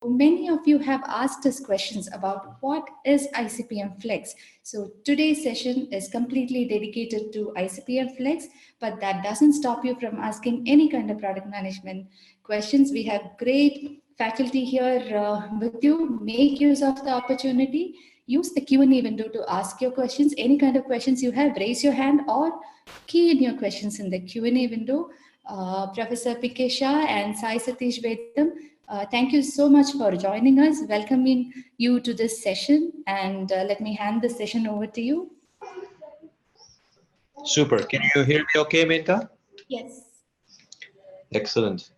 Many of you have asked us questions about what is ICPM Flex. So today's session is completely dedicated to ICPM Flex, but that doesn't stop you from asking any kind of product management questions. We have great faculty here with you. Make use of the opportunity. Use the Q&A window to ask your questions. Any kind of questions you have, raise your hand or key in your questions in the Q&A window. Professor P.K. Shah and Sai Satish Vedam, thank you so much for joining us, welcoming you to this session, and let me hand the session over to you. Super. Can you hear me okay, Menka? Yes. Excellent.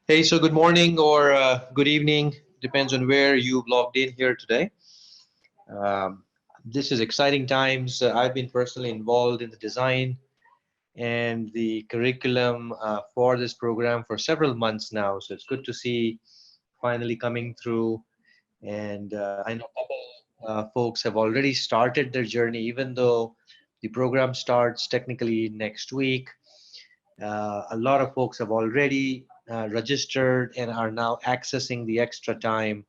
Hey, so good morning or good evening, depends on where you've logged in here today. This is exciting times. I've been personally involved in the design and the curriculum for this program for several months now. So it's good to see finally coming through. And I know a couple folks have already started their journey, even though the program starts technically next week. A lot of folks have already registered and are now accessing the extra time,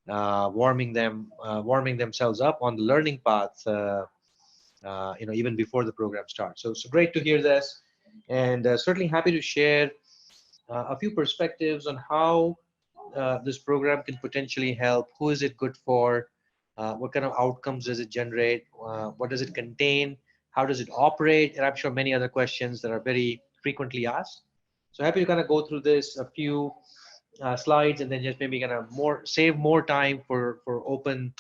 warming themselves up on the learning path. Even before the program starts. So it's great to hear this, and certainly happy to share a few perspectives on how this program can potentially help. Who is it good for? What kind of outcomes does it generate? What does it contain? How does it operate? And I'm sure many other questions that are very frequently asked. So happy to kind of go through this, a few slides, and then just maybe kind of save more time for open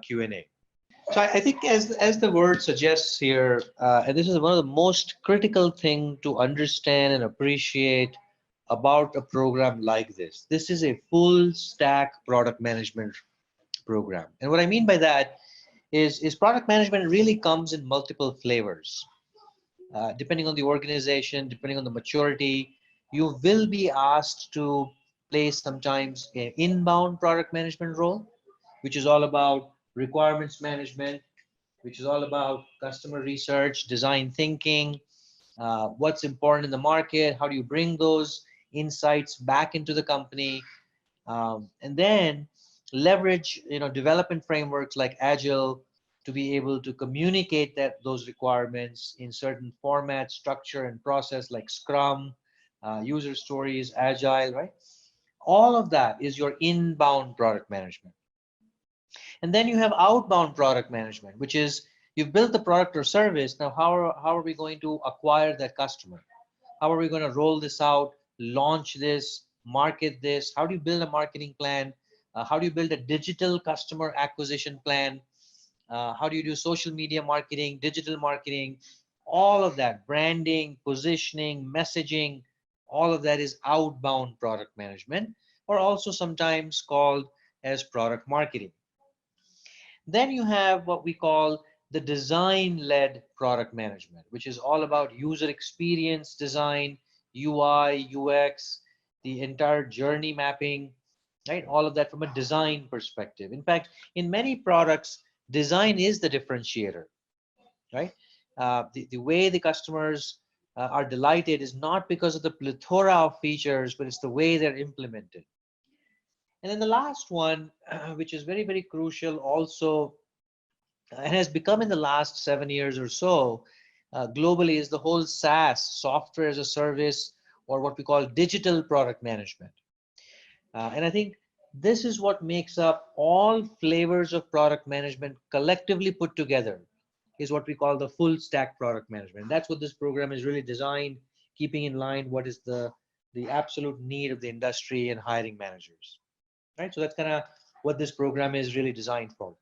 Q&A. So I think as the word suggests here, and this is one of the most critical thing to understand and appreciate about a program like this. This is a full stack product management program. And what I mean by that is product management really comes in multiple flavors. Depending on the organization, depending on the maturity, you will be asked to play sometimes an inbound product management role, which is all about requirements management, which is all about customer research, design thinking, what's important in the market, how do you bring those insights back into the company, and then leverage development frameworks like Agile to be able to communicate those requirements in certain format, structure, and process like Scrum, user stories, Agile, right? All of that is your inbound product management. And then you have outbound product management, which is you've built the product or service. Now, how are we going to acquire that customer? How are we going to roll this out, launch this, market this? How do you build a marketing plan? How do you build a digital customer acquisition plan? How do you do social media marketing, digital marketing? All of that, branding, positioning, messaging, all of that is outbound product management, or also sometimes called as product marketing. Then you have what we call the design-led product management, which is all about user experience design, UI, UX, the entire journey mapping, right? All of that from a design perspective. In fact, in many products, design is the differentiator, right? The way the customers are delighted is not because of the plethora of features, but it's the way they're implemented. And then the last one, which is very, very crucial also, and has become in the last 7 years or so, globally, is the whole SaaS, software as a service, or what we call digital product management. And I think this is what makes up all flavors of product management collectively put together, is what we call the full stack product management. That's what this program is really designed, keeping in line what is the absolute need of the industry and hiring managers. Right, so that's kind of what this program is really designed for.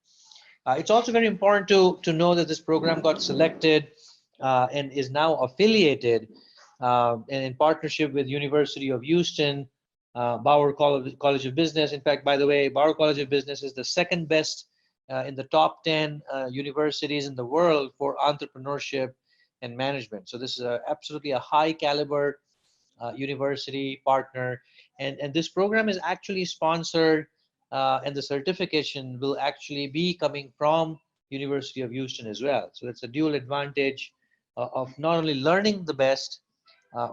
It's also very important to know that this program got selected and is now affiliated and in partnership with University of Houston, Bauer College of Business. In fact, by the way, Bauer College of Business is the second best in the top 10 universities in the world for entrepreneurship and management. So this is absolutely a high caliber university partner, and this program is actually sponsored, and the certification will actually be coming from University of Houston as well. So it's a dual advantage of not only learning the best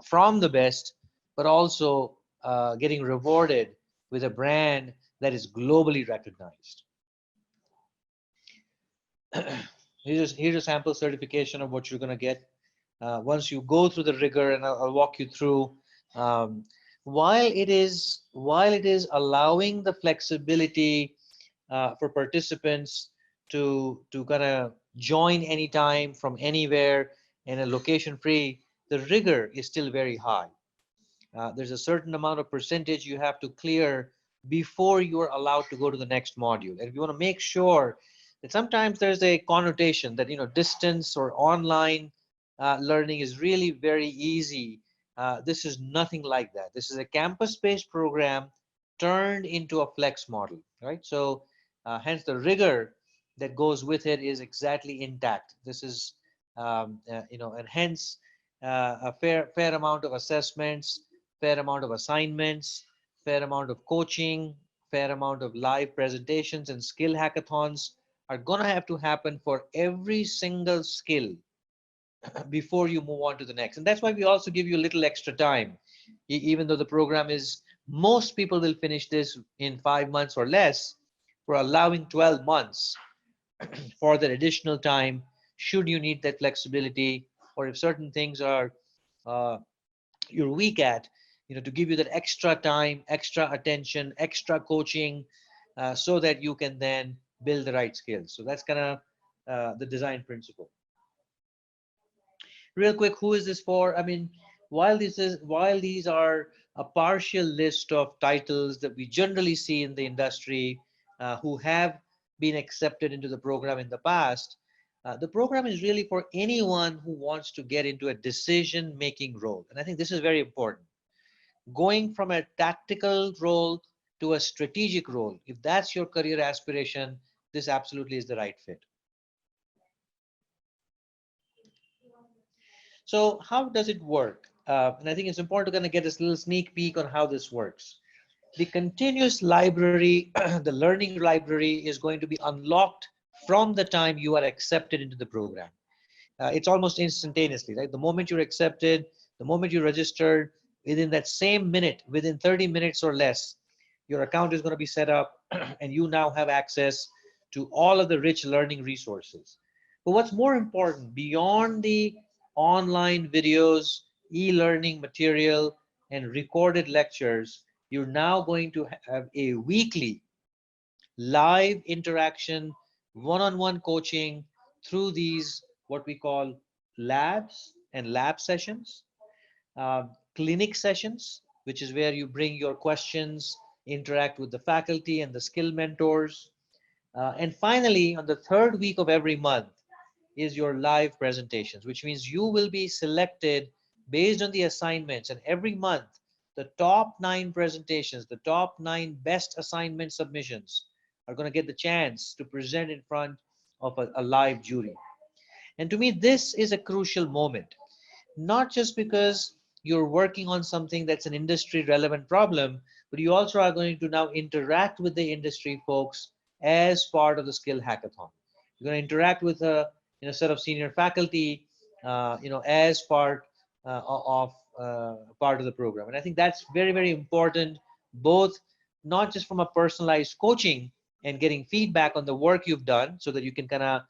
from the best, but also getting rewarded with a brand that is globally recognized. Here's a sample certification of what you're going to get once you go through the rigor, and I'll walk you through. Um, while it is allowing the flexibility for participants to kind of join anytime from anywhere in a location free, the rigor is still very high. There's a certain amount of percentage you have to clear before you are allowed to go to the next module. And if you want to make sure that, sometimes there's a connotation that, distance or online learning is really very easy. This is nothing like that. This is a campus-based program turned into a flex model, right? So hence the rigor that goes with it is exactly intact. This is, and hence a fair amount of assessments, fair amount of assignments, fair amount of coaching, fair amount of live presentations and skill hackathons are going to have to happen for every single skill before you move on to the next. And that's why we also give you a little extra time. Even though the program is, most people will finish this in 5 months or less, we're allowing 12 months for that additional time should you need that flexibility, or if certain things are uh, you're weak at, to give you that extra time, extra attention, extra coaching, so that you can then build the right skills. So that's kind of the design principle. Real quick, who is this for? I mean, while these are a partial list of titles that we generally see in the industry who have been accepted into the program in the past, the program is really for anyone who wants to get into a decision-making role. And I think this is very important. Going from a tactical role to a strategic role, if that's your career aspiration, this absolutely is the right fit. So how does it work? And I think it's important to kind of get this little sneak peek on how this works. The continuous library, the learning library, is going to be unlocked from the time you are accepted into the program. It's almost instantaneously, right? The moment you're accepted, the moment you registered, within that same minute, within 30 minutes or less, your account is going to be set up and you now have access to all of the rich learning resources. But what's more important, beyond the online videos, e-learning material, and recorded lectures, you're now going to have a weekly live interaction, one-on-one coaching through these, what we call labs and lab sessions, uh, clinic sessions, which is where you bring your questions, interact with the faculty and the skill mentors. And finally, on the third week of every month is your live presentations, which means you will be selected based on the assignments. And every month, the top 9 presentations, the top 9 best assignment submissions are going to get the chance to present in front of a live jury. And to me, this is a crucial moment, not just because you're working on something that's an industry relevant problem, but you also are going to now interact with the industry folks as part of the skill hackathon. You're going to interact with a set of senior faculty, as part of the program. And I think that's very, very important, both not just from a personalized coaching and getting feedback on the work you've done so that you can kind of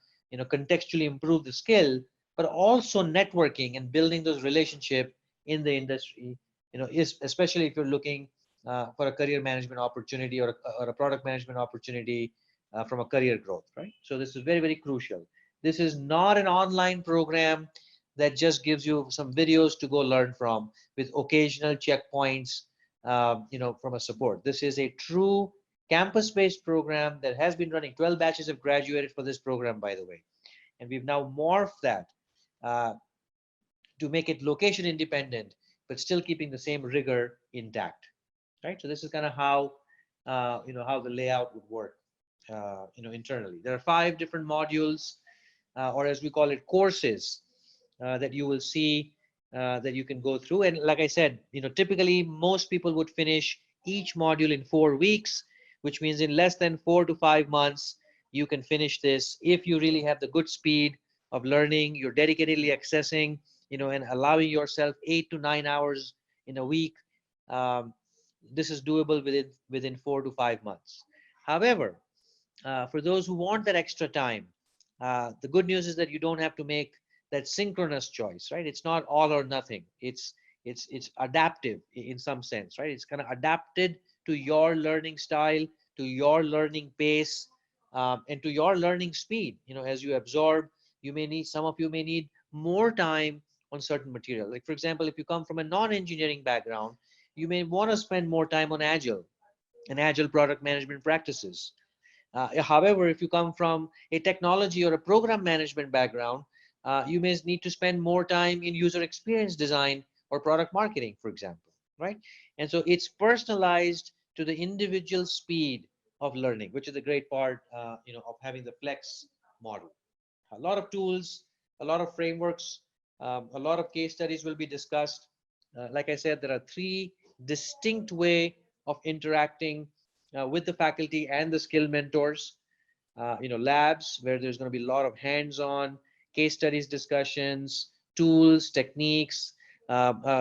contextually improve the skill, but also networking and building those relationships in the industry, especially if you're looking for a career management opportunity or a product management opportunity from a career growth, right? So this is very, very crucial. This is not an online program that just gives you some videos to go learn from with occasional checkpoints, from a support. This is a true campus-based program that has been running. 12 batches have graduated for this program, by the way. And we've now morphed that uh, to make it location independent, but still keeping the same rigor intact, right? So this is kind of how the layout would work, internally. There are 5 different modules, or as we call it, courses, that you will see that you can go through. And like I said, typically most people would finish each module in 4 weeks, which means in less than 4 to 5 months, you can finish this if you really have the good speed of learning, you're dedicatedly accessing, and allowing yourself 8 to 9 hours in a week. Um, this is doable within 4 to 5 months. However, for those who want that extra time, the good news is that you don't have to make that synchronous choice, right? It's not all or nothing. It's adaptive in some sense, right? It's kind of adapted to your learning style, to your learning pace, and to your learning speed. As you absorb, some of you may need more time on certain material. Like for example, if you come from a non-engineering background, you may want to spend more time on agile and agile product management practices. However, if you come from a technology or a program management background, you may need to spend more time in user experience design or product marketing, for example, right? And so it's personalized to the individual speed of learning, which is the great part, of having the flex model. A lot of tools, a lot of frameworks, a lot of case studies will be discussed. Like I said, there are three distinct way of interacting with the faculty and the skill mentors. Labs where there's going to be a lot of hands-on case studies, discussions, tools, techniques,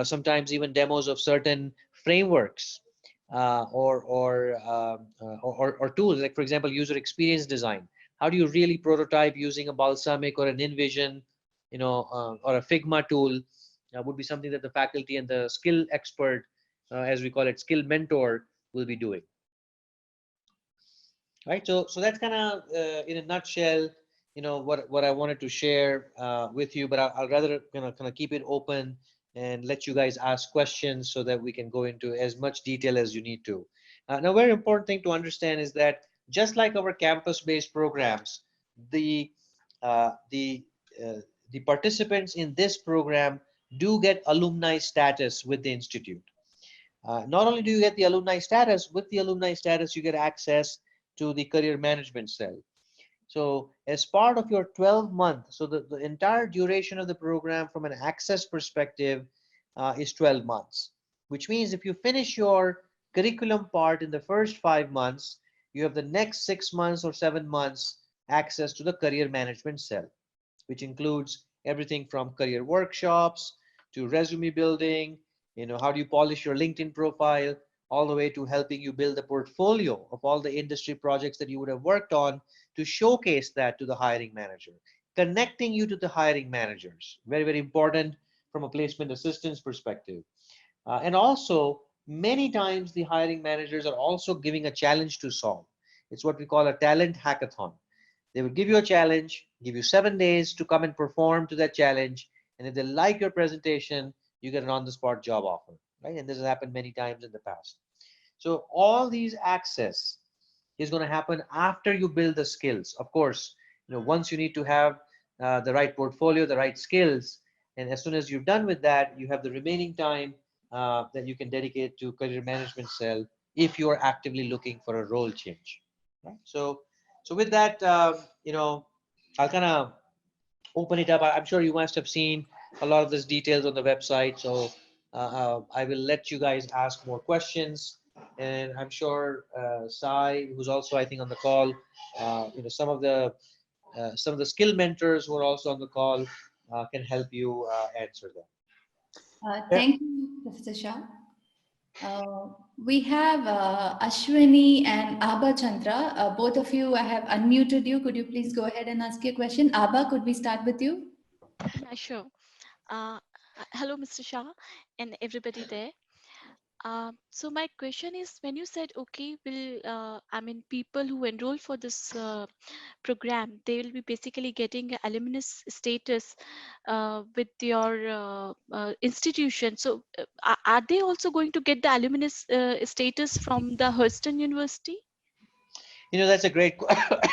sometimes even demos of certain frameworks or tools. Like for example, user experience design. How do you really prototype using a Balsamic or an InVision, or a Figma tool? Would be something that the faculty and the skill expert, as we call it, skill mentor, will be doing. Right, so that's kind of in a nutshell, what I wanted to share with you. But I'll rather kind of keep it open and let you guys ask questions so that we can go into as much detail as you need to. Now, very important thing to understand is that just like our campus-based programs, the uh, the uh, the participants in this program do get alumni status with the institute. Not only do you get the alumni status, with the alumni status, you get access to the career management cell. So as part of your 12-month, so the entire duration of the program from an access perspective is 12 months, which means if you finish your curriculum part in the first 5 months, you have the next 6 months or 7 months access to the career management cell, which includes everything from career workshops to resume building, how do you polish your LinkedIn profile, all the way to helping you build a portfolio of all the industry projects that you would have worked on to showcase that to the hiring manager, connecting you to the hiring managers. Very, very important from a placement assistance perspective. And also, many times the hiring managers are also giving a challenge to solve. It's what we call a talent hackathon. They will give you a challenge, give you 7 days to come and perform to that challenge. And if they like your presentation, you get an on-the-spot job offer, right? And this has happened many times in the past. So all these access is going to happen after you build the skills. Of course, once you need to have the right portfolio, the right skills, and as soon as you're done with that, you have the remaining time that you can dedicate to career management cell if you are actively looking for a role change. Right? So with that, I'll kind of open it up. I'm sure you must have seen a lot of these details on the website. So I will let you guys ask more questions. And I'm sure Sai, who's also I think on the call, some of the skill mentors who are also on the call can help you answer them. Yeah. Thank you, Professor Shah. We have Ashwini and Abha Chandra. Both of you, I have unmuted you. Could you please go ahead and ask your question? Abha, could we start with you? Yeah, sure. Uh, Hello, Mr. Shah, and everybody there. So my question is, when you said, okay, I mean, people who enroll for this program, they will be basically getting a alumnus status with your institution. So are they also going to get the alumnus status from the Hurston University? That's a great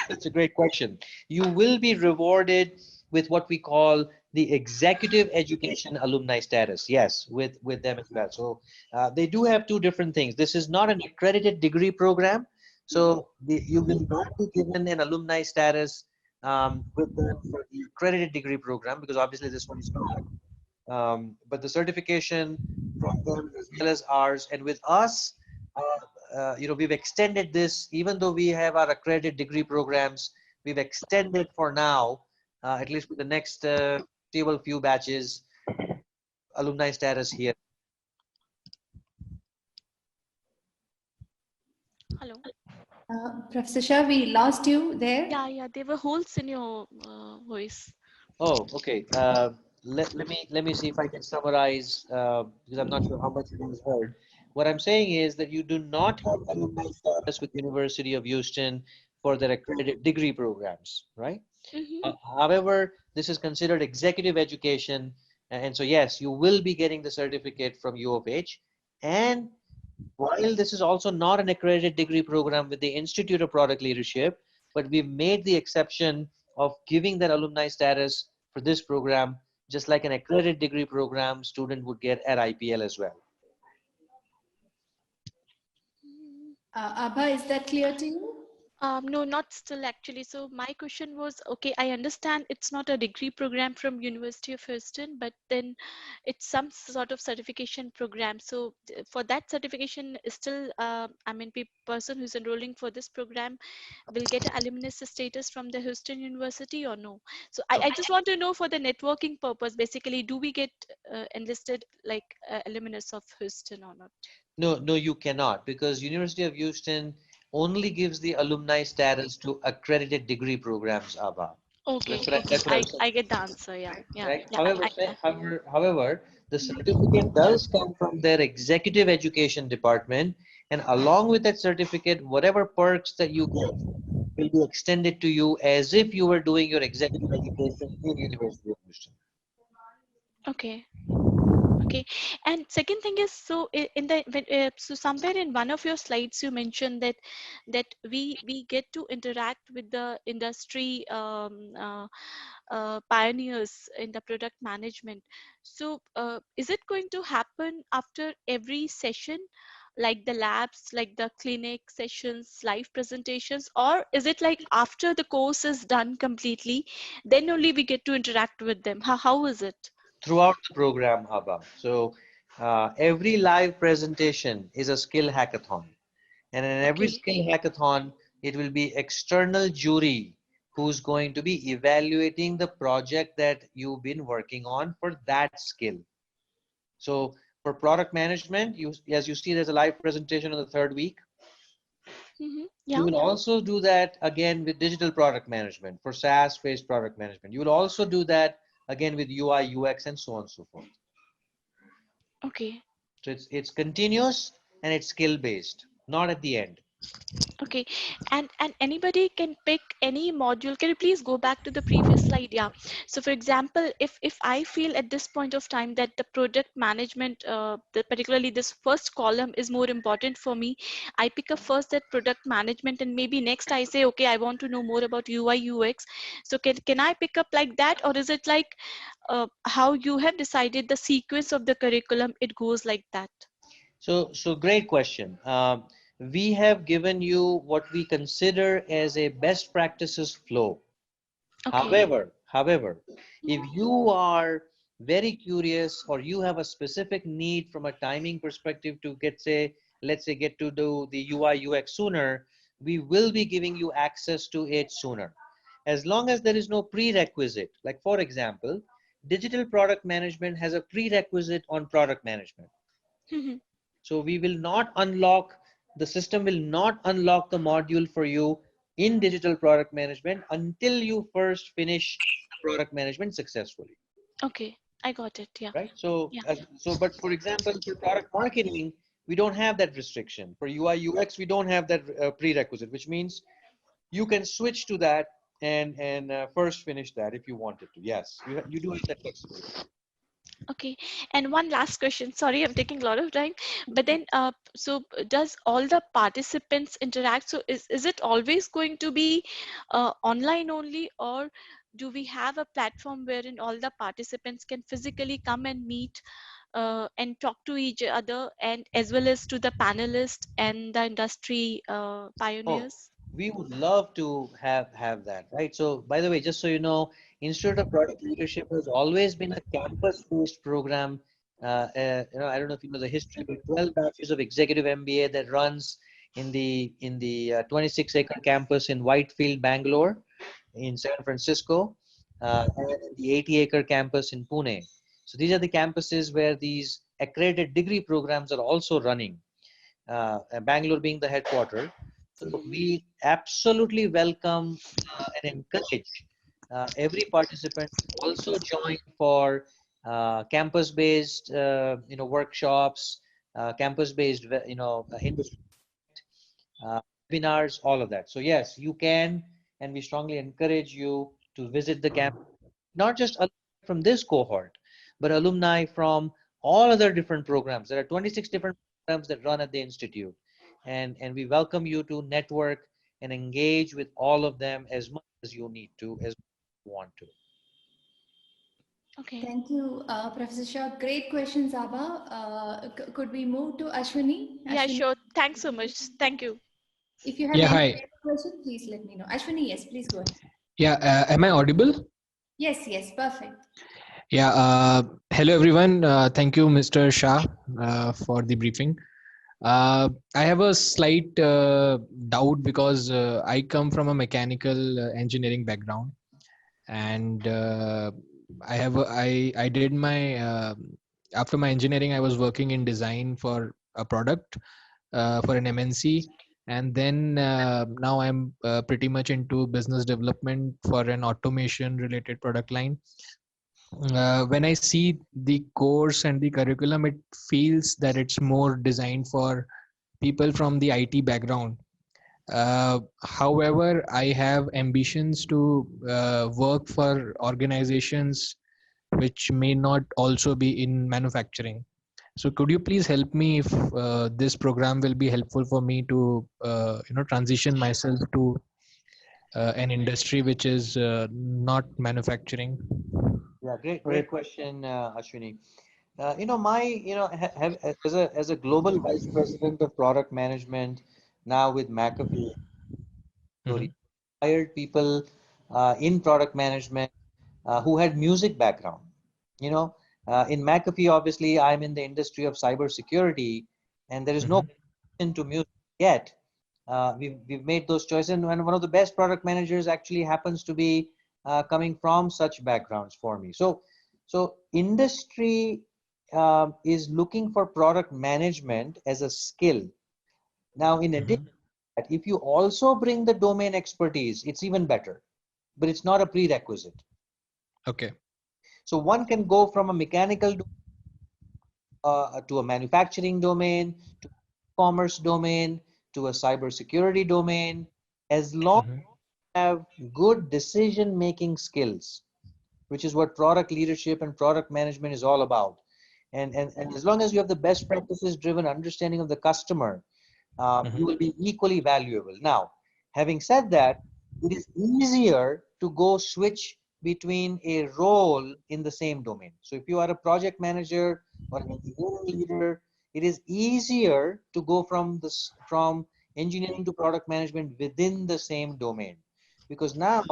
that's a great question. You will be rewarded with what we call the executive education alumni status. Yes, with them as well. So they do have two different things. This is not an accredited degree program, so you will not be given an alumni status with them for the accredited degree program, because obviously this one is not. But the certification from them as well as ours, and with us, we've extended this. Even though we have our accredited degree programs, we've extended for now, at least for the next few batches, alumni status here. Hello. Professor Shah, we lost you there. Yeah, there were holes in your voice. Oh, okay. Let me see if I can summarize because I'm not sure how much it was heard. What I'm saying is that you do not have alumni status with University of Houston for their accredited degree programs, right? Mm-hmm. However, this is considered executive education, and so yes, you will be getting the certificate from U of H. And while this is also not an accredited degree program with the Institute of Product Leadership, but we've made the exception of giving that alumni status for this program, just like an accredited degree program student would get at IPL as well. Abha, is that clear to you? No, not still actually. So my question was, okay, I understand it's not a degree program from University of Houston, but then it's some sort of certification program. So for that certification, still, I mean, person who's enrolling for this program will get an alumni status from the Houston University or no? So I just want to know for the networking purpose, basically, do we get enlisted like alumnus of Houston or not? No, no, you cannot, because University of Houston only gives the alumni status to accredited degree programs, Abha. Okay, okay, That's what I'm saying. I get the answer. Yeah, yeah, Right. yeah. However, the certificate does come from their executive education department, and along with that certificate, whatever perks that you get will be extended to you as if you were doing your executive education in University of Houston. Okay. Okay, and second thing is, so in the so somewhere in one of your slides you mentioned that we get to interact with the industry pioneers in the product management. So is it going to happen after every session, like the labs, like the clinic sessions, live presentations, or is it like after the course is done completely, then only we get to interact with them? How is it? Throughout the program, Abha. So every live presentation is a skill hackathon. And in every Okay. skill hackathon, it will be external jury who's going to be evaluating the project that you've been working on for that skill. So for product management, as you see, there's a live presentation on the third week. Mm-hmm. You Yeah. will also do that again with digital product management for SaaS-based product management. You will also do that again with UI, UX, and so on and so forth. Okay. So it's continuous and it's skill-based, not at the end. Okay. And anybody can pick any module. Can you please go back to the previous slide? Yeah. So for example, if I feel at this point of time that the product management, particularly this first column is more important for me, I pick up first that product management, and maybe next I say, okay, I want to know more about UI UX. So can I pick up like that, or is it like how you have decided the sequence of the curriculum? It goes like that. So great question. We have given you what we consider as a best practices flow. Okay. However, if you are very curious or you have a specific need from a timing perspective to let's say get to do the UI UX sooner, we will be giving you access to it sooner. As long as there is no prerequisite, like for example, digital product management has a prerequisite on product management. So we will not unlock, the system will not unlock the module for you in digital product management until you first finish product management successfully, Okay. I got it. Yeah. right? So, Yeah. but for example, for product marketing, we don't have that restriction. For UI UX, we don't have that prerequisite, which means you can switch to that and first finish that if you wanted to. Yes, you do have that flexibility. Okay, and one last question. Sorry, I'm taking a lot of time. But then, so does all the participants interact? So is it always going to be online only, or do we have a platform wherein all the participants can physically come and meet and talk to each other, and as well as to the panelists and the industry Oh, pioneers? we would love to have that, right? So, by the way, just so you know, Institute of Product Leadership has always been a campus-based program. I don't know if you know the history, but 12 batches of executive MBA that runs in the 26-acre campus in Whitefield, Bangalore, in San Francisco, and the 80-acre campus in Pune. So these are the campuses where these accredited degree programs are also running. Bangalore being the headquarter. So we absolutely welcome and encourage every participant to also join for campus-based, workshops, campus-based, industry webinars, all of that. So yes, you can, and we strongly encourage you to visit the camp, not just alumni from this cohort, but alumni from all other different programs. There are 26 different programs that run at the institute, and we welcome you to network and engage with all of them as much as you need to, as you want to. Okay. Thank you, Professor Shah. Great questions, Abba. Could we move to Ashwini? Yeah, Ashwini, sure. Thanks so much. Thank you. if you have Yeah, any hi. question, please let me know. Ashwini, yes, please go ahead. Yeah, am I audible? Yes, yes, perfect. Yeah, hello everyone. Thank you, Mr. Shah, for the briefing. I have a slight doubt because I come from a mechanical engineering background, and I did my after my engineering, I was working in design for a product for an MNC, and then now I'm pretty much into business development for an automation related product line. When I see the course and the curriculum, it feels that it's more designed for people from the IT background. However, I have ambitions to work for organizations which may not also be in manufacturing. So could you please help me if this program will be helpful for me to transition myself to an industry which is not manufacturing? Yeah, great question, Ashwini. As a global vice president of product management now with McAfee, Mhm. hired people in product management who had music background. You know, in McAfee, obviously, I'm in the industry of cybersecurity, and there is no Mhm. connection to music yet. We've made those choices, and one of the best product managers actually happens to be coming from such backgrounds for me. So industry is looking for product management as a skill. Now, in addition, Mhm. to that, if you also bring the domain expertise, it's even better, but it's not a prerequisite. Okay. So one can go from a mechanical to a manufacturing domain, to commerce domain, to a cybersecurity domain, as long Mhm. as you have good decision making skills, which is what product leadership and product management is all about. And as long as you have the best practices driven understanding of the customer, you Mhm. will be equally valuable. Now, having said that, it is easier to go switch between a role in the same domain. So if you are a project manager or an engineering leader, it is easier to go from engineering to product management within the same domain, because now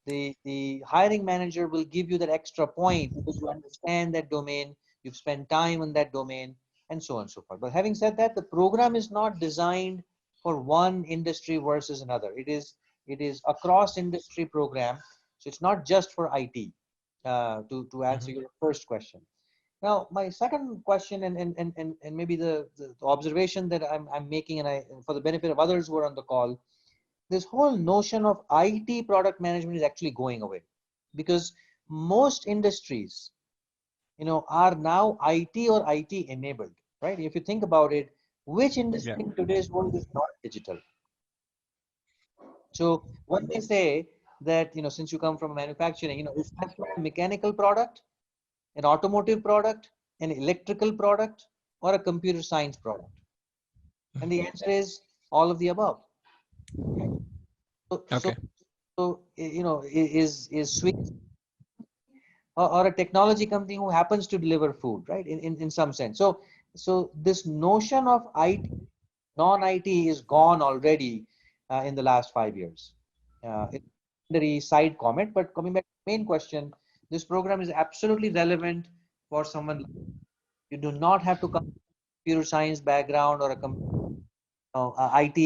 the hiring manager will give you that extra point because you understand that domain, you've spent time on that domain, and so on and so forth. But having said that, the program is not designed for one industry versus another. It is across industry program, so it's not just for IT. To answer Mhm. your first question. Now, my second question, and maybe the observation that I'm making, and for the benefit of others who are on the call, this whole notion of IT product management is actually going away, because most industries are now IT or IT enabled, right? If you think about it, which Yeah. industry in today's world is not digital? So one may say that, since you come from manufacturing, is that a mechanical product, an automotive product, an electrical product, or a computer science product? And the answer is all of the above. Right? So, so, Okay. is Swiggy or a technology company who happens to deliver food, right? In some sense. So this notion of IT, non-IT is gone already in the last 5 years. It's a very side comment, but coming back to the main question, this program is absolutely relevant for someone. You do not have to come from a computer science background or IT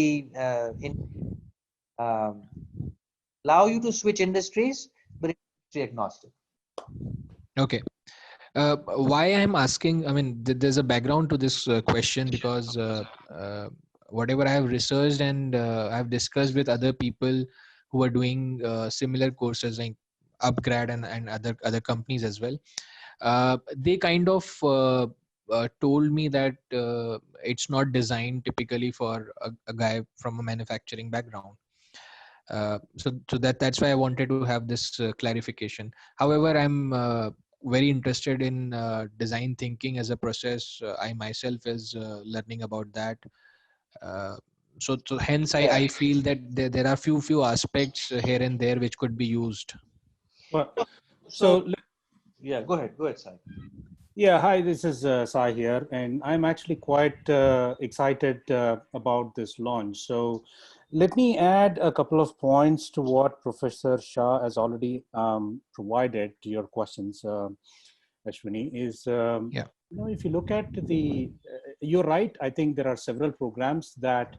um, allow you to switch industries, but it's industry agnostic. Okay. Why I'm asking, I mean, there's a background to this question, because whatever I have researched and I've discussed with other people who are doing similar courses like Upgrad and other companies as well, they kind of told me that it's not designed typically for a guy from a manufacturing background. So that's why I wanted to have this clarification. However, I'm very interested in design thinking as a process. I myself is learning about that. Uh, so hence I feel that there are few aspects here and there which could be used. Well, So, so yeah, go ahead, Sai. yeah, hi, this is Sai here, and I'm actually quite excited about this launch. So let me add a couple of points to what Professor Shah has already provided to your questions, Ashwini. Yeah. If you look at you're right. I think there are several programs that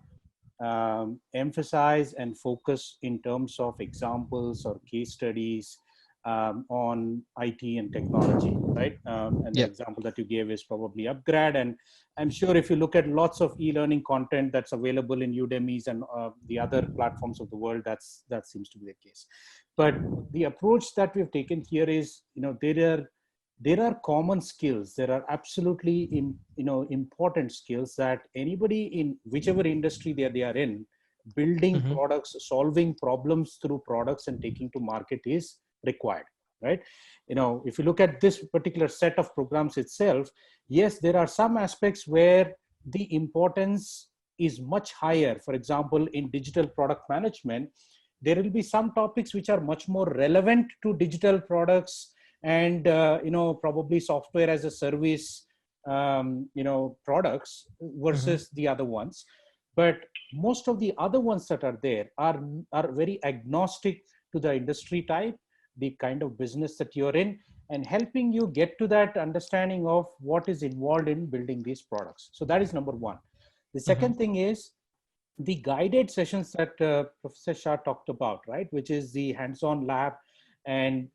emphasize and focus in terms of examples or case studies on IT and technology, right? And the Yeah. example that you gave is probably Upgrad. And I'm sure if you look at lots of e-learning content that's available in Udemy's and the other platforms of the world, that seems to be the case. But the approach that we've taken here is, there are common skills. There are absolutely important skills that anybody in whichever industry they are in, building Mhm. products, solving problems through products and taking to market is required, right? If you look at this particular set of programs itself, yes, there are some aspects where the importance is much higher. For example, in digital product management, there will be some topics which are much more relevant to digital products and probably software as a service products Mhm. versus the other ones. But most of the other ones that are there are very agnostic to the industry type, the kind of business that you're in, and helping you get to that understanding of what is involved in building these products. So that is number one. The second thing is the guided sessions that Professor Shah talked about, right? Which is the hands-on lab and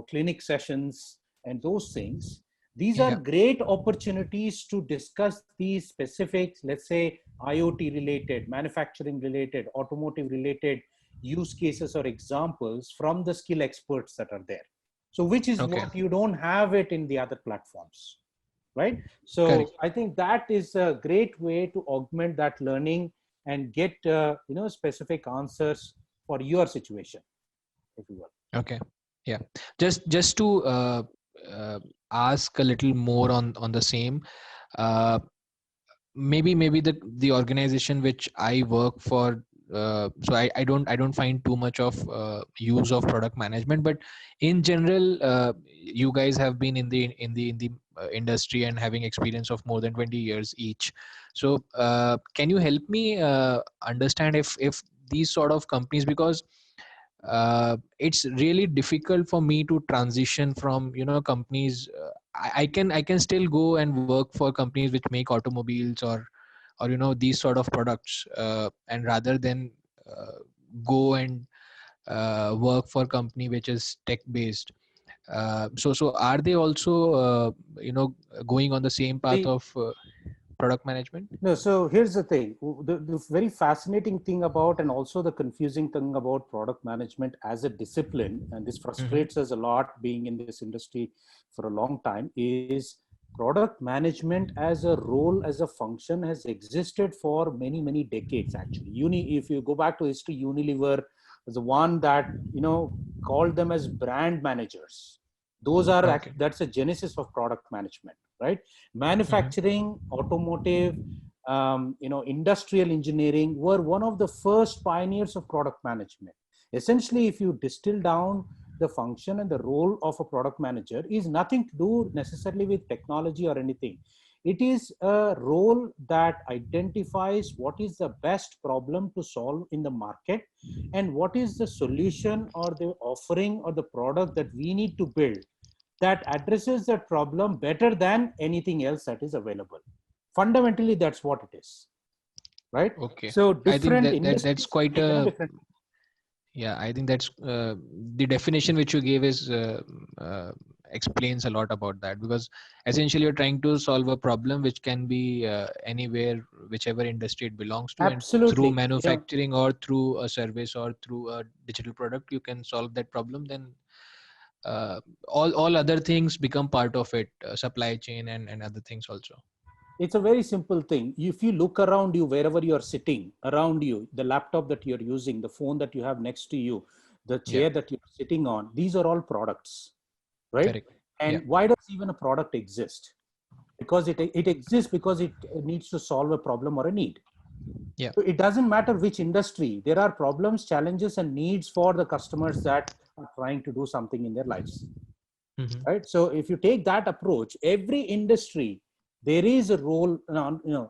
clinic sessions and those things. These are Yeah. great opportunities to discuss these specifics, let's say IoT related, manufacturing related, automotive related use cases or examples from the skill experts that are there. So which is Okay. what you don't have it in the other platforms, right? So Correct. I think that is a great way to augment that learning and get specific answers for your situation, if you will. Okay. Yeah. Just to ask a little more on the same. Uh, maybe the organization which I work for, so I don't find too much of use of product management, but in general, you guys have been in the industry and having experience of more than 20 years each. So can you help me understand if these sort of companies, because it's really difficult for me to transition from companies. I can still go and work for companies which make automobiles or these sort of products, and rather than go and work for company which is tech based. So are they also going on the same path The of product management? No, so here's the thing. The very fascinating thing about, and also the confusing thing about product management as a discipline, and this Mm-hmm. frustrates us a lot being in this industry for a long time, is product management as a role, as a function has existed for many, many decades, actually. If you go back to history, Unilever was the one that, called them as brand managers. Okay. That's a genesis of product management, right? Mm-hmm. Manufacturing, automotive, industrial engineering were one of the first pioneers of product management. Essentially, if you distill down the function and the role of a product manager, is nothing to do necessarily with technology or anything. It is a role that identifies what is the best problem to solve in the market and what is the solution or the offering or the product that we need to build that addresses that problem better than anything else that is available. Fundamentally, that's what it is, right? Okay. So I think different that's industries quite take them a, different. yeah, I think that's the definition which you gave is explains a lot about that, because essentially you're trying to solve a problem which can be anywhere, whichever industry it belongs to, and through Absolutely. manufacturing or through a service or through a digital product, you can solve that problem. Then all other things become part of it, supply chain and other things also. It's a very simple thing. If you look around you, wherever you're sitting, around you, the laptop that you're using, the phone that you have next to you, the Yeah, chair that you're sitting on, these are all products, right? correct. Yeah, And why does even a product exist? Because it exists because it needs to solve a problem or a need. yeah. So it doesn't matter which industry, there are problems, challenges, and needs for the customers that are trying to do something in their lives. Hmm. Right? So if you take that approach, every industry, there is a role.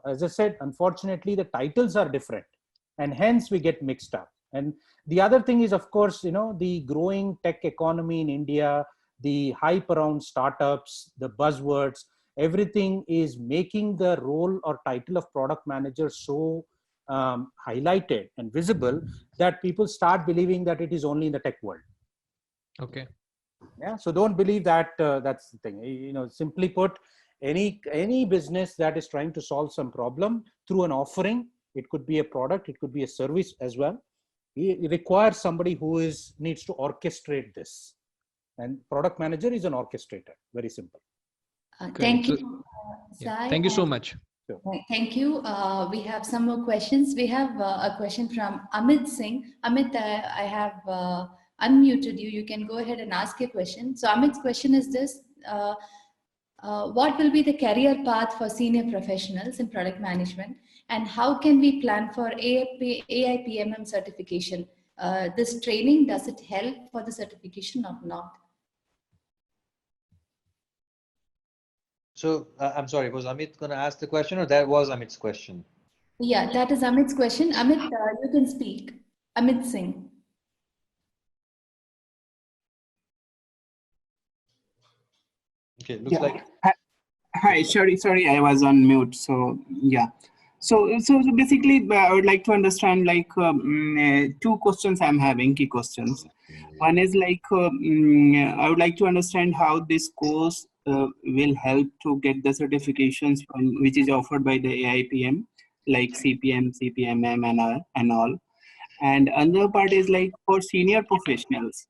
As I said, unfortunately, the titles are different, and hence we get mixed up. And the other thing is, of course, the growing tech economy in India, the hype around startups, the buzzwords, everything is making the role or title of product manager so highlighted and visible that people start believing that it is only in the tech world. Okay. Yeah, so don't believe that. That's the thing. Simply put, any business that is trying to solve some problem through an offering, it could be a product, it could be a service as well. It requires somebody who needs to orchestrate this, and product manager is an orchestrator. Very simple. Correct. Thank So, you, yeah, Sai. thank you so And much. Sure. thank you. We have some more questions. We have a question from Amit Singh. Amit, I have unmuted you. You can go ahead and ask your question. So Amit's question is this. What will be the career path for senior professionals in product management, and how can we plan for AIPMM certification? This training, does it help for the certification or not? So I'm sorry, was Amit going to ask the question, or that was Amit's question? Yeah, that is Amit's question. Amit, you can speak. Amit Singh. Okay, looks like. Hi, sorry, I was on mute. So yeah, so basically, I would like to understand two questions I'm having, key questions. One is I would like to understand how this course will help to get the certifications which is offered by the AIPM, like CPM, CPMM, and all. And another part is like for senior professionals,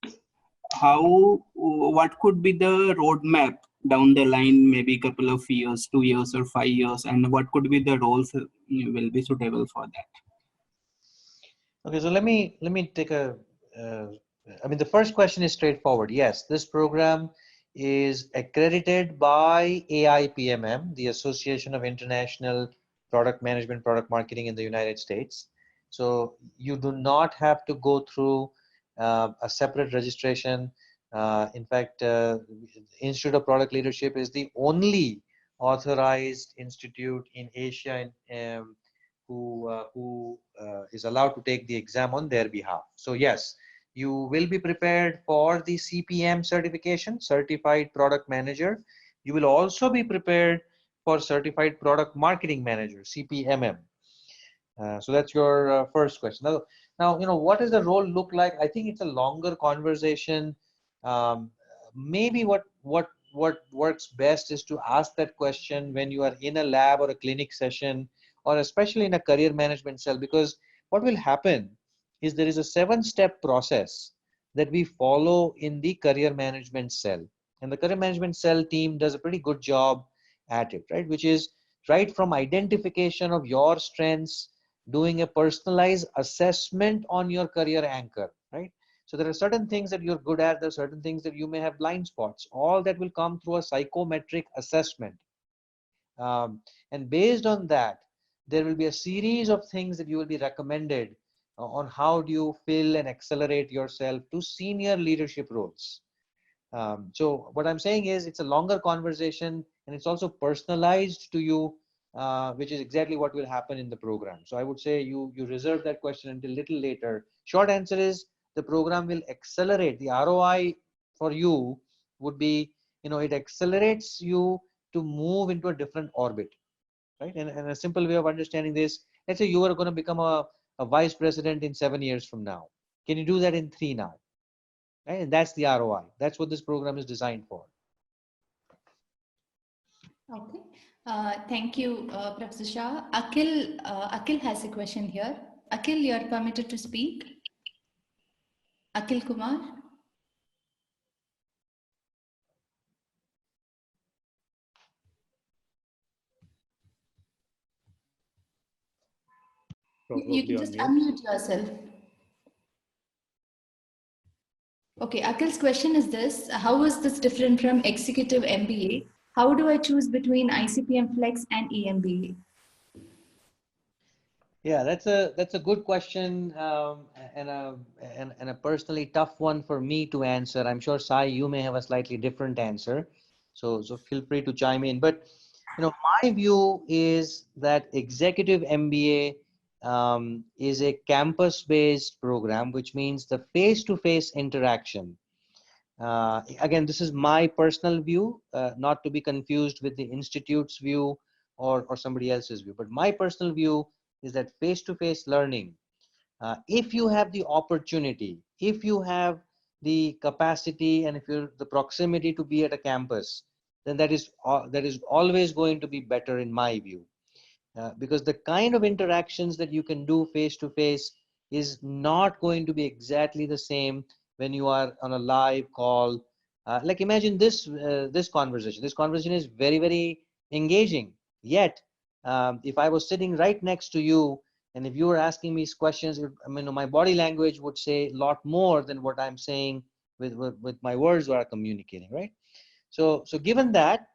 what could be the roadmap down the line, maybe a couple of years, 2 years or 5 years, and what could be the roles will be suitable for that? Okay, so let me take I mean, the first question is straightforward. Yes, this program is accredited by AIPMM, the Association of International Product Management, Product Marketing in the United States. So you do not have to go through a separate registration. In fact, Institute of Product Leadership is the only authorized institute in Asia who is allowed to take the exam on their behalf. So yes, you will be prepared for the CPM certification, Certified Product Manager. You will also be prepared for Certified Product Marketing Manager, CPMM. So that's your first question. Now, what does the role look like? I think it's a longer conversation. Maybe what works best is to ask that question when you are in a lab or a clinic session, or especially in a career management cell, because what will happen is there is a 7-step process that we follow in the career management cell, and the career management cell team does a pretty good job at it, right? Which is right from identification of your strengths, doing a personalized assessment on your career anchor, right? So there are certain things that you're good at, there are certain things that you may have blind spots. All that will come through a psychometric assessment. And based on that, there will be a series of things that you will be recommended on how do you fill and accelerate yourself to senior leadership roles. So what I'm saying is it's a longer conversation, and it's also personalized to you, which is exactly what will happen in the program. So I would say you reserve that question until a little later. Short answer is the program will accelerate. The ROI for you would be, it accelerates you to move into a different orbit, right? And a simple way of understanding this, let's say you are going to become a vice president in 7 years from now. Can you do that in 3 now? Right? And that's the ROI. That's what this program is designed for. Okay. Thank you, Professor Shah. Akhil has a question here. Akhil, you are permitted to speak. Akhil Kumar. You Probably can on just mute. unmute yourself. Okay, Akhil's question is this: how is this different from executive MBA? How do I choose between ICPM Flex and EMBA? Yeah, that's a good question, and a personally tough one for me to answer. I'm sure Sai, you may have a slightly different answer, so feel free to chime in. But my view is that executive MBA is a campus-based program, which means the face-to-face interaction. Again, this is my personal view, not to be confused with the institute's view or somebody else's view. But my personal view is that face-to-face learning, if you have the opportunity, if you have the capacity, and if you're the proximity to be at a campus, then that is always going to be better in my view. Because the kind of interactions that you can do face to face is not going to be exactly the same when you are on a live call. Like imagine this conversation. This conversation is very, very engaging. Yet, if I was sitting right next to you, and if you were asking me questions, I mean, my body language would say a lot more than what I'm saying with my words or communicating, right? So given that,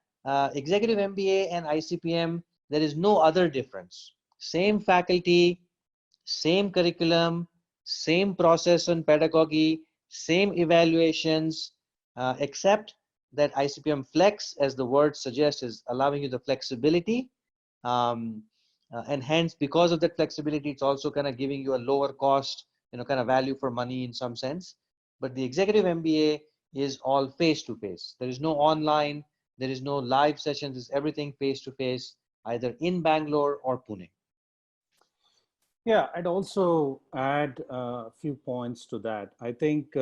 executive MBA and ICPM, there is no other difference. Same faculty, same curriculum, same process and pedagogy, same evaluations, except that ICPM Flex, as the word suggests, is allowing you the flexibility. Um, and hence, because of that flexibility, it's also kind of giving you a lower cost, kind of value for money in some sense. But the executive MBA is all face to face. There is no online, there is no live sessions, it's everything face to face, either in Bangalore or Pune. Yeah, I'd also add a few points to that. I think,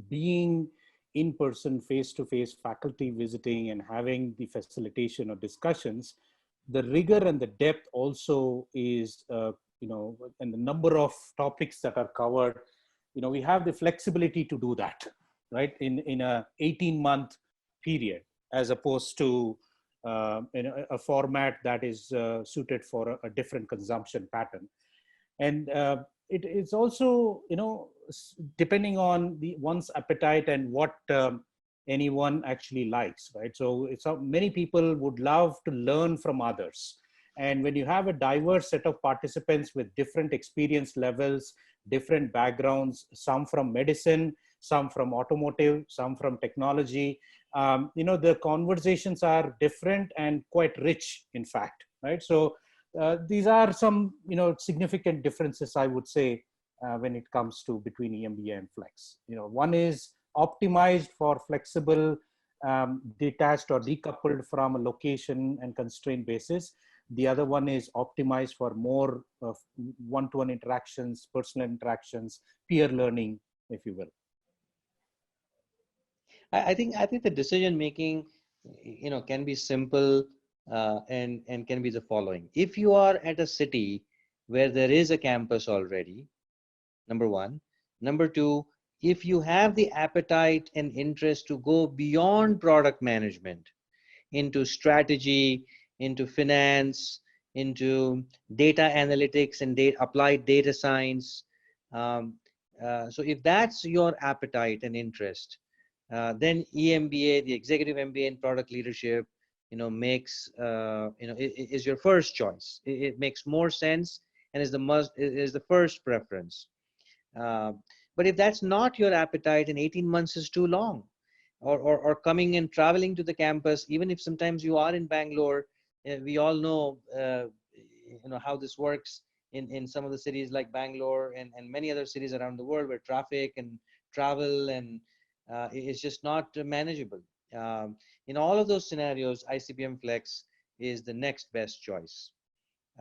being in person, face to face, faculty visiting and having the facilitation or discussions, the rigor and the depth also is, and the number of topics that are covered, we have the flexibility to do that, right? In a 18-month period, as opposed to in a format that is suited for a different consumption pattern. And it's also, depending on the one's appetite and what anyone actually likes, right? So it's many people would love to learn from others, and when you have a diverse set of participants with different experience levels, different backgrounds, some from medicine, some from automotive, some from technology, the conversations are different and quite rich, in fact, right? So these are some, significant differences, I would say, when it comes to between EMBA and Flex. One is optimized for flexible, detached or decoupled from a location and constraint basis. The other one is optimized for more of one-to-one interactions, personal interactions, peer learning, if you will. I think the decision making, can be simple, and can be the following. If you are at a city where there is a campus already, number one. Number two, if you have the appetite and interest to go beyond product management into strategy, into finance, into data analytics and applied data science. So if that's your appetite and interest, then EMBA, the executive MBA in product leadership, makes, is your first choice. It makes more sense and is the first preference. But if that's not your appetite, and 18 months is too long, or coming and traveling to the campus, even if sometimes you are in Bangalore, we all know, how this works in some of the cities like Bangalore and many other cities around the world, where traffic and travel and is just not manageable. In all of those scenarios, ICPM Flex is the next best choice.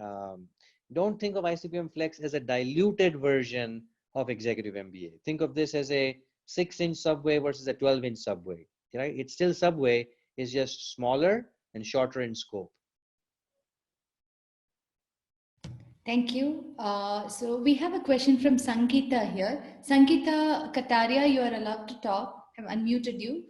Um, don't think of ICPM Flex as a diluted version of executive MBA. Think of this as a 6-inch subway versus a 12-inch subway, right? It's still subway. is just smaller and shorter in scope. Thank you. So we have a question from Sangeeta here. Sangeeta Kataria, you are allowed to talk. I've unmuted you.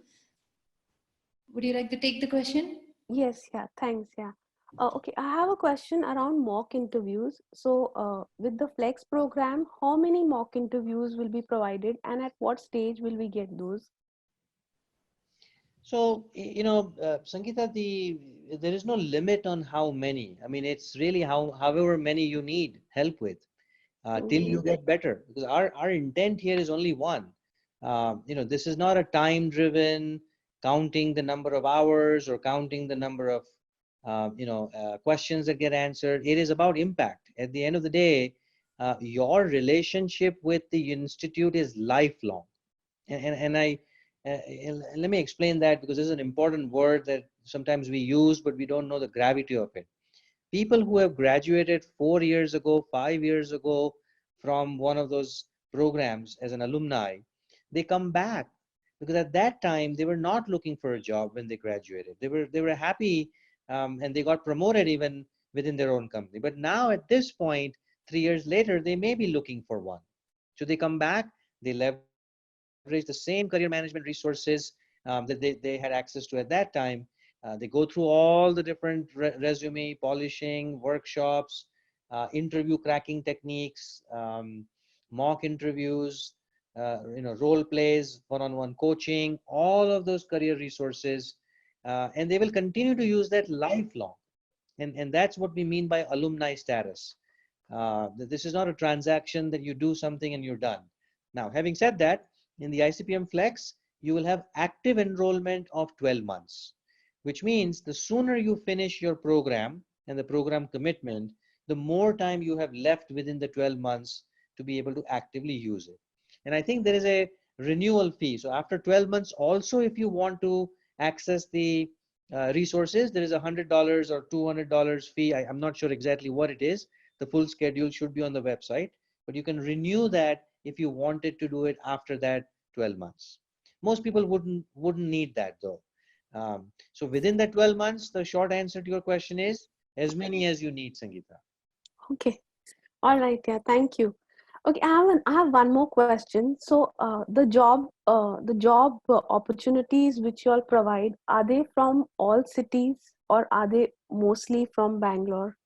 Would you like to take the question? Yes, yeah, thanks. Yeah. Okay, I have a question around mock interviews. So, with the Flex program, how many mock interviews will be provided, and at what stage will we get those? So, Sangeeta, there is no limit on how many. I mean, it's really however many you need help with till you get better. Because our intent here is only one. This is not a time-driven counting the number of hours or counting the number of questions that get answered. It is about impact. At the end of the day, your relationship with the institute is lifelong. And let me explain that, because this is an important word that sometimes we use, but we don't know the gravity of it. People who have graduated 4 years ago, 5 years ago from one of those programs as an alumni, they come back because at that time they were not looking for a job when they graduated. They were happy, and they got promoted even within their own company. But now at this point, 3 years later, they may be looking for one. So they come back, they leverage the same career management resources that they had access to at that time. They go through all the different resume polishing workshops, interview cracking techniques, mock interviews, role plays, one-on-one coaching, all of those career resources, and they will continue to use that lifelong. And that's what we mean by alumni status. This is not a transaction that you do something and you're done. Now, having said that, in the ICPM Flex, you will have active enrollment of 12 months, which means the sooner you finish your program and the program commitment, the more time you have left within the 12 months to be able to actively use it. And I think there is a renewal fee. So after 12 months, also, if you want to access the resources, there is $100 or $200 fee. I'm not sure exactly what it is. The full schedule should be on the website, but you can renew that if you wanted to do it after that 12 months. Most people wouldn't need that though. So within that 12 months, the short answer to your question is as many as you need, Sangeeta. Okay. All right. Yeah. Thank you. Okay. I have one more question. So, the job opportunities which you all provide, are they from all cities or are they mostly from Bangalore?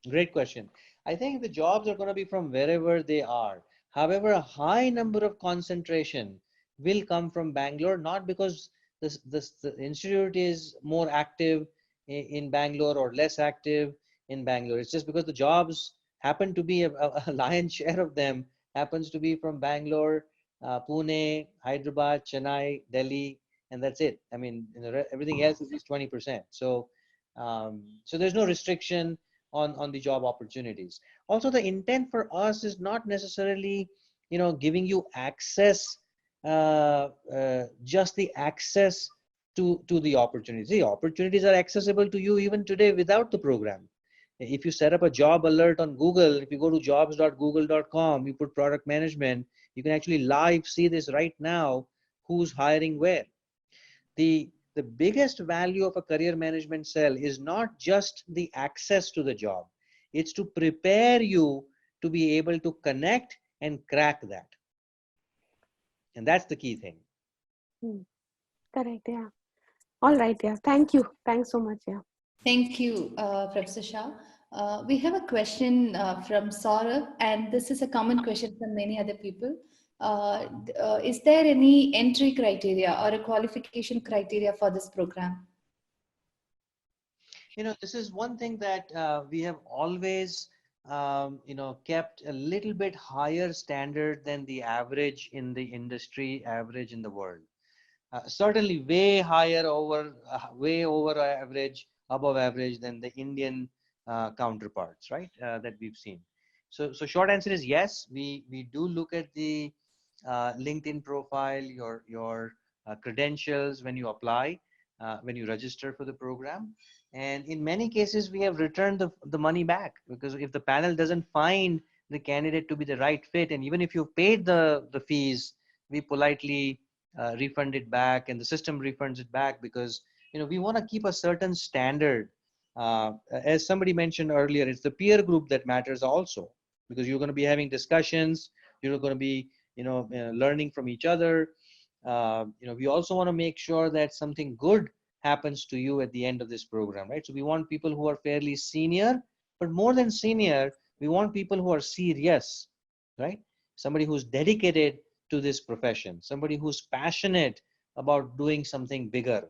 Great question. I think the jobs are going to be from wherever they are. However, a high number of concentration will come from Bangalore, not because the institute is more active in Bangalore or less active in Bangalore. It's just because the jobs happen to be a lion's share of them happens to be from Bangalore, Pune, Hyderabad, Chennai, Delhi, and that's it. I mean, everything else is just 20%. So there's no restriction on the job opportunities. Also, the intent for us is not necessarily, giving you access, just the access to the opportunities. The opportunities are accessible to you even today without the program. If you set up a job alert on Google, if you go to jobs.google.com, you put product management, you can actually live see this right now, who's hiring where. The biggest value of a career management cell is not just the access to the job. It's to prepare you to be able to connect and crack that. And that's the key thing. Correct. Yeah. All right. Yeah. Thank you. Thanks so much. Yeah. Thank you, Professor Shah. We have a question from Saurabh, and this is a common question from many other people. Is there any entry criteria or a qualification criteria for this program? This is one thing that we have always, kept a little bit higher standard than the average in the industry, average in the world. Certainly way higher way over average, above average than the Indian counterparts, right? That we've seen. So short answer is yes. We do look at the LinkedIn profile, your credentials when you apply, when you register for the program. And in many cases, we have returned the money back, because if the panel doesn't find the candidate to be the right fit, and even if you've paid the fees, we politely refund it back, and the system refunds it back, because we want to keep a certain standard. As somebody mentioned earlier, it's the peer group that matters also, because you're going to be having discussions, you're going to be, learning from each other. We also want to make sure that something good happens to you at the end of this program, right? So we want people who are fairly senior, but more than senior, we want people who are serious, right? Somebody who's dedicated to this profession, somebody who's passionate about doing something bigger.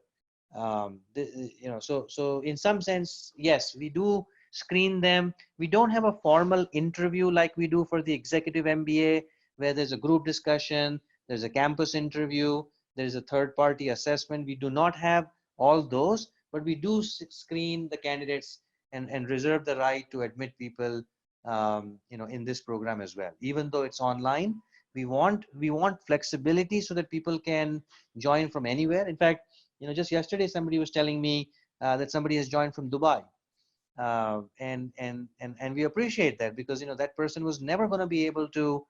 So in some sense, yes, we do screen them. We don't have a formal interview like we do for the executive MBA, where there's a group discussion, there's a campus interview, there's a third party assessment. We do not have all those, but we do screen the candidates and reserve the right to admit people in this program as well. Even though it's online, we want flexibility so that people can join from anywhere. In fact, just yesterday somebody was telling me that somebody has joined from Dubai, and we appreciate that, because that person was never going to be able to,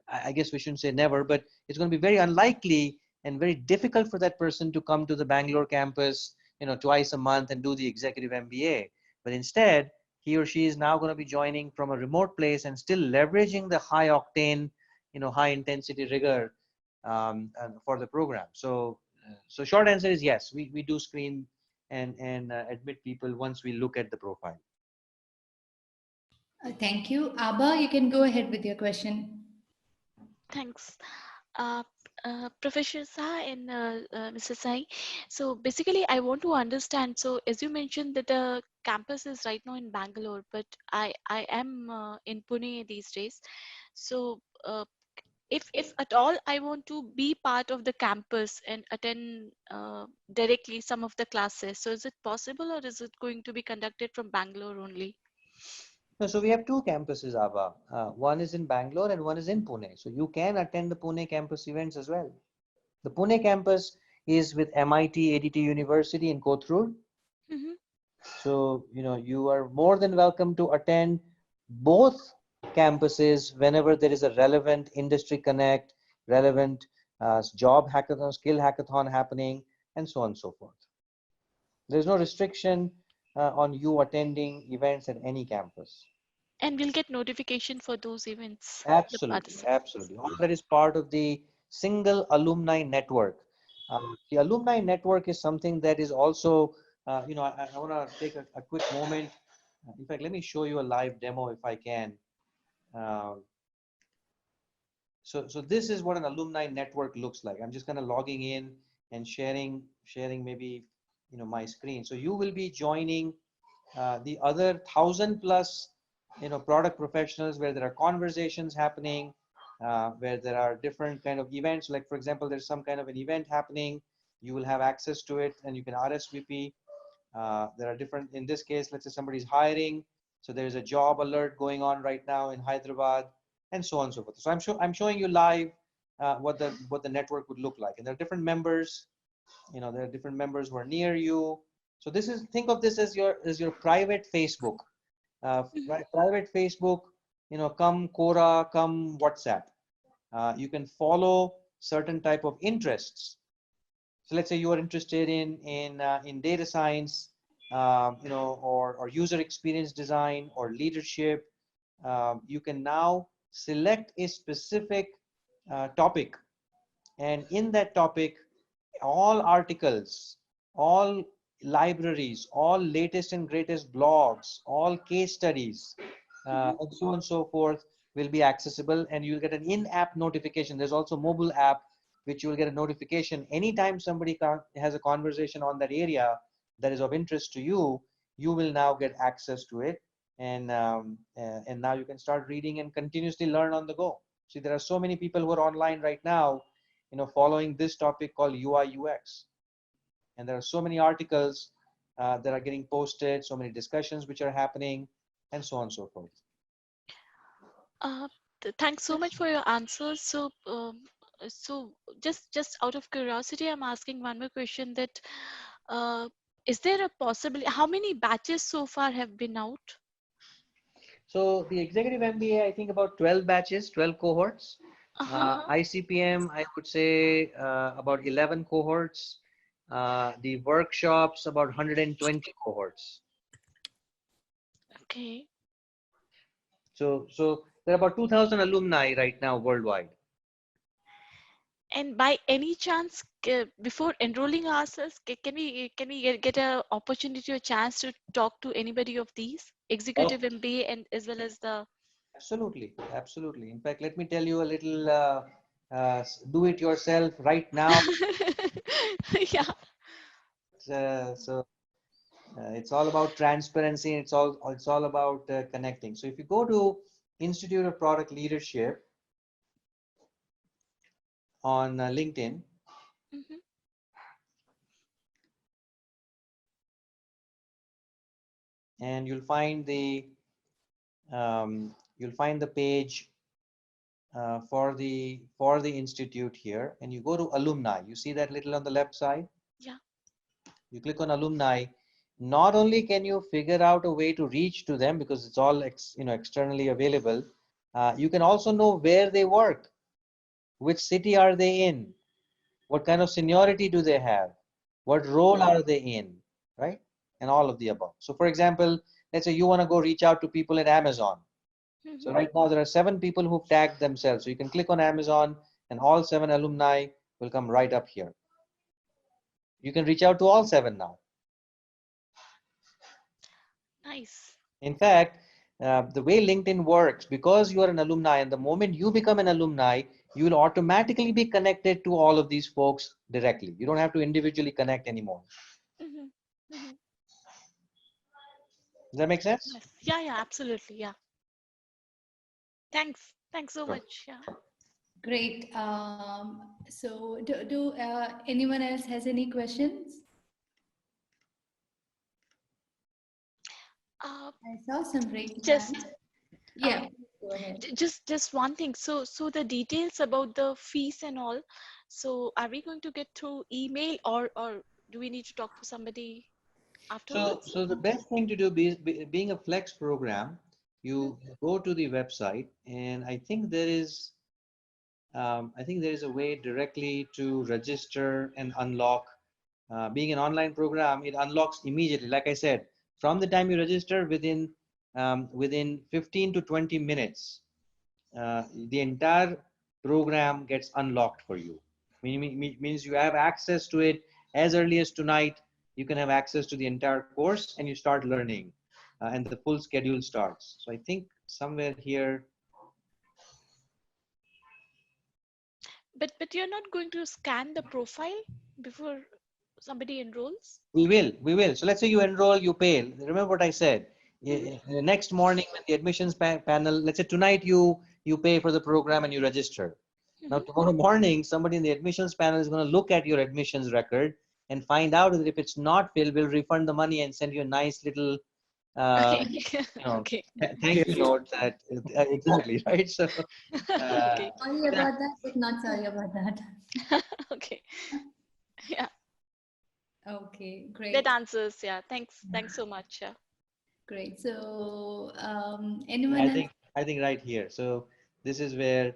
I guess we shouldn't say never, but it's going to be very unlikely and very difficult for that person to come to the Bangalore campus, twice a month and do the executive MBA. But instead, he or she is now going to be joining from a remote place and still leveraging the high octane, high intensity rigor for the program. So short answer is yes, we do screen and admit people once we look at the profile. Thank you. Abba, you can go ahead with your question. Thanks. Uh, Professor Shah and Mr. Sai. So basically, I want to understand. So as you mentioned that the campus is right now in Bangalore, but I am in Pune these days. So if at all I want to be part of the campus and attend directly some of the classes, so is it possible, or is it going to be conducted from Bangalore only? No, so we have two campuses, Ava. One is in Bangalore and one is in Pune. So you can attend the Pune campus events as well. The Pune campus is with MIT ADT University in Kothur. Mm-hmm. So, you are more than welcome to attend both campuses whenever there is a relevant industry connect, relevant job hackathon, skill hackathon happening, and so on and so forth. There's no restriction on you attending events at any campus. And we'll get notification for those events. Absolutely, absolutely. All that is part of the single alumni network. The alumni network is something that is also, I want to take a quick moment. In fact, let me show you a live demo if I can. So this is what an alumni network looks like. I'm just kind of logging in and sharing maybe, my screen. So you will be joining the other 1,000 plus, product professionals, where there are conversations happening, where there are different kind of events. Like, for example, there's some kind of an event happening, you will have access to it and you can RSVP. There are different, in this case, let's say somebody's hiring, so there's a job alert going on right now in Hyderabad, and so on and so forth. So I'm showing you live what the network would look like, and there are different members. There are different members who are near you. So think of this as your private Facebook. Private Facebook, come Quora, come WhatsApp. You can follow certain type of interests. So let's say you are interested in data science, or user experience design or leadership. You can now select a specific topic, and in that topic, all articles, all libraries, all latest and greatest blogs, all case studies, and so on and so forth will be accessible, and you'll get an in-app notification. There's also mobile app, which you will get a notification anytime somebody has a conversation on that area that is of interest to you. You will now get access to it, and now you can start reading and continuously learn on the go. See, there are so many people who are online right now, following this topic called UI UX. And there are so many articles that are getting posted, so many discussions which are happening, and so on and so forth. Thanks so much for your answers. So, just out of curiosity, I'm asking one more question. That is there a possibility? How many batches so far have been out? So the executive MBA, I think about 12 batches, 12 cohorts. ICPM, I would say about 11 cohorts. The workshops, about 120 cohorts. Okay. So there are about 2,000 alumni right now worldwide. And by any chance, before enrolling ourselves, can we get a opportunity or chance to talk to anybody of these executive MBA and as well as the Absolutely, absolutely. In fact, let me tell you a little do it yourself right now. yeah. It's all about transparency. It's all about connecting. So if you go to Institute of Product Leadership on LinkedIn, Mhm. and you'll find the page for the institute here, and you go to alumni. You see that little on the left side? Yeah. You click on alumni. Not only can you figure out a way to reach to them because it's all externally available, you can also know where they work, which city are they in, what kind of seniority do they have, what role are they in, right? And all of the above. So for example, let's say you want to go reach out to people at Amazon. So Mhm. right now there are 7 people who've tagged themselves. So you can click on Amazon and all 7 alumni will come right up here. You can reach out to all 7 now. Nice. In fact, the way LinkedIn works, because you are an alumni, and the moment you become an alumni, you will automatically be connected to all of these folks directly. You don't have to individually connect anymore. Mhm. Mhm. Does that make sense? Yes. Yeah. Yeah. Absolutely. Yeah. Thanks. Thanks so Sure. much. Yeah. Great. So do anyone else has any questions? Uh, I saw some raised just hands. Yeah, uh, go ahead. just one thing. So the details about the fees and all. So are we going to get through email or do we need to talk to somebody So, afterwards? so the best thing to do, being a flex program, Mhm. you go to the website, and I think there is a way directly to register and unlock. Being an online program, it unlocks immediately. Like I said, from the time you register, within 15 to 20 minutes, the entire program gets unlocked for you. Means you have access to it as early as tonight. You can have access to the entire course and you start learning, and the full schedule starts. So I think somewhere here, But you're not going to scan the profile before somebody enrolls? we will. So let's say you enroll, you pay. Remember what I said. Mhm. The next morning when the admissions panel, let's say tonight you pay for the program and you register. Now, Mhm. tomorrow morning, somebody in the admissions panel is going to look at your admissions record and find out that if it's not filled, we'll refund the money and send you a nice little, uh, Okay. Okay. thank you Gift. note. That exactly right. So, uh, Okay. Sorry that, about that, but not sorry about that. Okay. Yeah. Okay, That great, answers. Yeah. Thanks. Thanks so much. Yeah. great. So, yeah, anyone else? I think right here. So this is where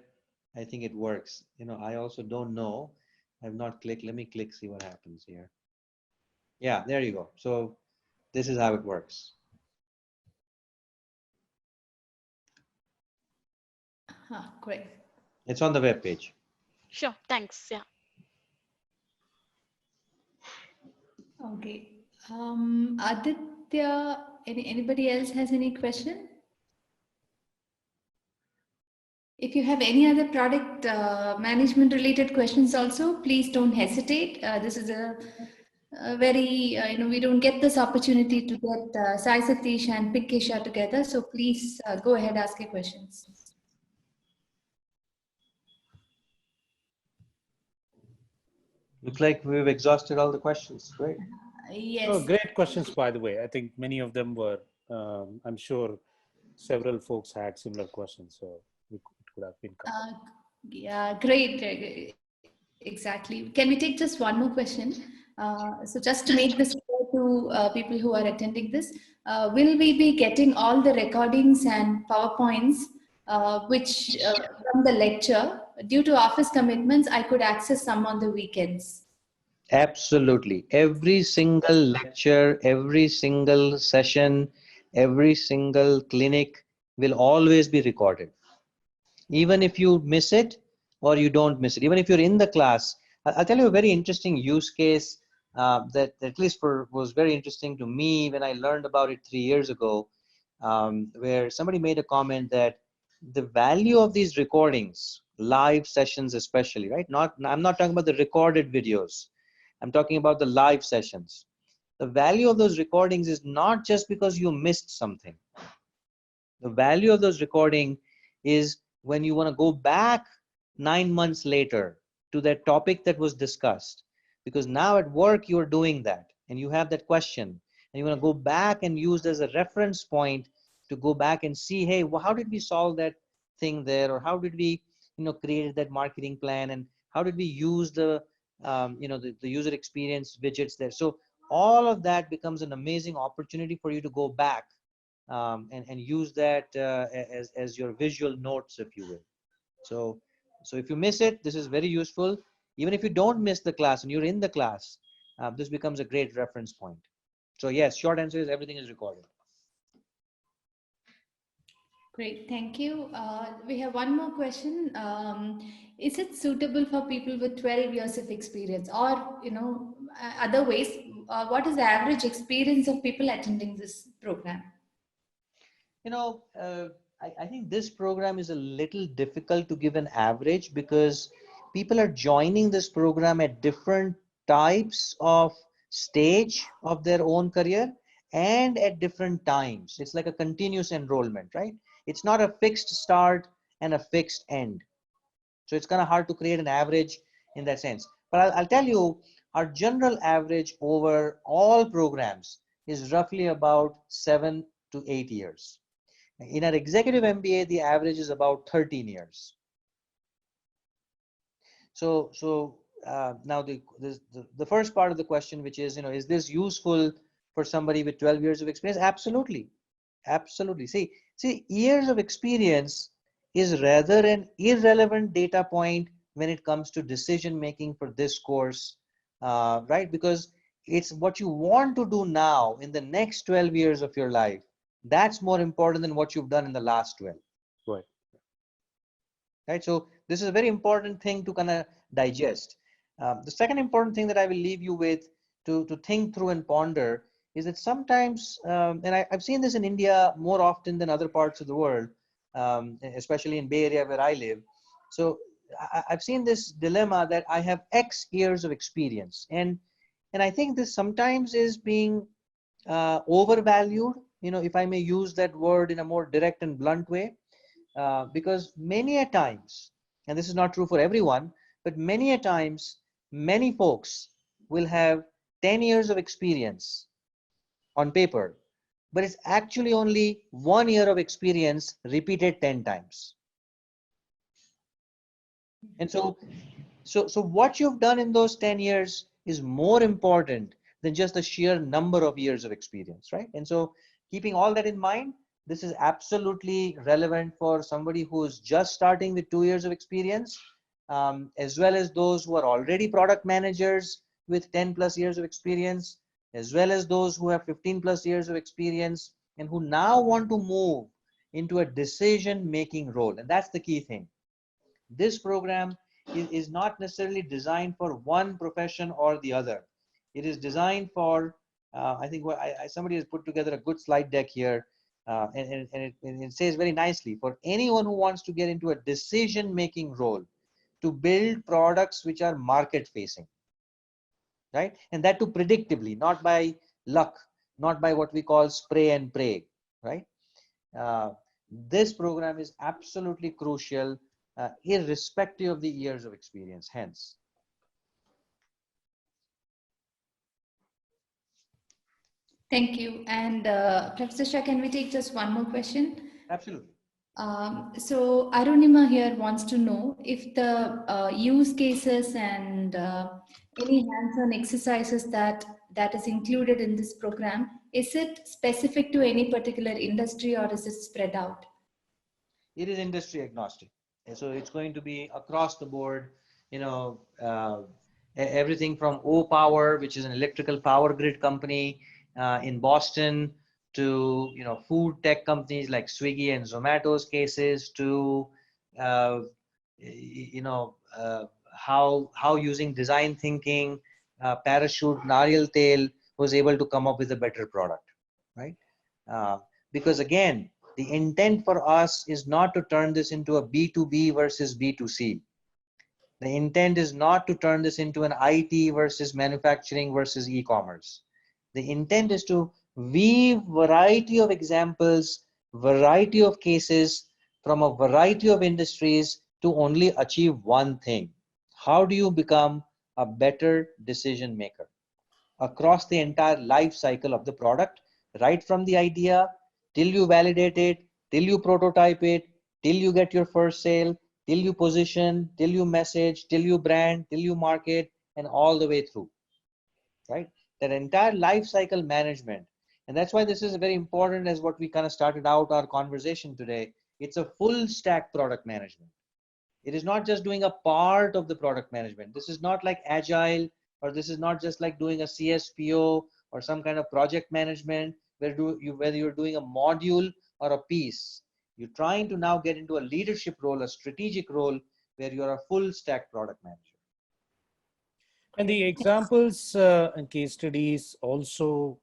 I think it works. I also don't know. I've not clicked. Let me click, see what happens here. Yeah, there you go. So this is how it works. Great. It's on the web page. Sure. Thanks. Yeah. Okay. Aditya, anybody else has any question? If you have any other product management related questions also, please don't hesitate. This is a very, we don't get this opportunity to get Sai Satish and Pikesha together. So please go ahead, ask your questions. Looks like we've exhausted all the questions. Great. Oh, Yes. great questions, by the way. I think many of them were, I'm sure several folks had similar questions, so it could have been covered. Yeah, great. Exactly. Can we take just one more question? So just to make this clear to people who are attending this, will we be getting all the recordings and PowerPoints which from the lecture? Due to office commitments, I could access some on the weekends. Absolutely. Every single lecture, every single session, every single clinic will always be recorded. Even if you miss it or you don't miss it, even if you're in the class. I'll tell you a very interesting use case that at least was very interesting to me when I learned about it 3 years ago, where somebody made a comment that the value of these recordings, live sessions especially, right? I'm not talking about the recorded videos. I'm talking about the live sessions. The value of those recordings is not just because you missed something. The value of those recording is when you want to go back 9 months later to that topic that was discussed, because now at work you're doing that and you have that question and you want to go back and use as a reference point to go back and see, hey, well, how did we solve that thing there, or how did we create that marketing plan, and how did we use the the user experience widgets there. So all of that becomes an amazing opportunity for you to go back and use that as your visual notes, if you will. So if you miss it, this is very useful. Even if you don't miss the class and you're in the class, this becomes a great reference point. So yes, short answer is everything is recorded. Great, thank you. We have one more question. Is it suitable for people with 12 years of experience, or other ways? What is the average experience of people attending this program? I think this program is a little difficult to give an average, because people are joining this program at different types of stage of their own career and at different times. It's like a continuous enrollment, right? It's not a fixed start and a fixed end. So it's kind of hard to create an average in that sense. But I'll tell you, our general average over all programs is roughly about 7 to 8 years. In our executive MBA, the average is about 13 years. So now the first part of the question, which is this useful for somebody with 12 years of experience? Absolutely. Absolutely. See, years of experience is rather an irrelevant data point when it comes to decision making for this course, right? Because it's what you want to do now in the next 12 years of your life. That's more important than what you've done in the last 12. Right? So this is a very important thing to kind of digest. The second important thing that I will leave you with to think through and ponder is that sometimes, and I've seen this in India more often than other parts of the world, especially in Bay Area where I live. So I've seen this dilemma that I have X years of experience, and I think this sometimes is being overvalued, if I may use that word in a more direct and blunt way, because many a times, and this is not true for everyone, but many a times, many folks will have 10 years of experience on paper, but it's actually only 1 year of experience repeated 10 times. And so what you've done in those 10 years is more important than just the sheer number of years of experience, right? And so keeping all that in mind, this is absolutely relevant for somebody who is just starting with 2 years of experience, as well as those who are already product managers with 10 plus years of experience, as well as those who have 15 plus years of experience and who now want to move into a decision-making role. And that's the key thing. This program is not necessarily designed for one profession or the other. It is designed for, I think somebody has put together a good slide deck here, and it says very nicely, for anyone who wants to get into a decision-making role, to build products which are market-facing, right? And that too predictably, not by luck, not by what we call spray and pray, right? This program is absolutely crucial, irrespective of the years of experience, hence. Thank you. And Professor Shah, can we take just one more question? Absolutely. So Arunima here wants to know if the use cases and any hands-on exercises that is included in this program, is it specific to any particular industry or is it spread out? It is industry agnostic. And so it's going to be across the board, everything from O Power, which is an electrical power grid company in Boston, to food tech companies like Swiggy and Zomato's cases, to uh, you know how using design thinking, Parachute Nariyal Tel was able to come up with a better product, right? Uh, because again, the intent for us is not to turn this into a B2B versus B2C. The intent is not to turn this into an IT versus manufacturing versus e-commerce. The intent is to weave variety of examples, variety of cases from a variety of industries to only achieve one thing. How do you become a better decision maker across the entire life cycle of the product, right from the idea till you validate it, till you prototype it, till you get your first sale, till you position, till you message, till you brand, till you market, and all the way through, right? That entire life cycle management. And that's why this is very important, as what we kind of started out our conversation today. It's a full stack product management. It is not just doing a part of the product management. This is not like agile, or this is not just like doing a CSPO or some kind of project management whether you're doing a module or a piece. You're trying to now get into a leadership role, a strategic role, where you're a full stack product manager. And the examples and case studies also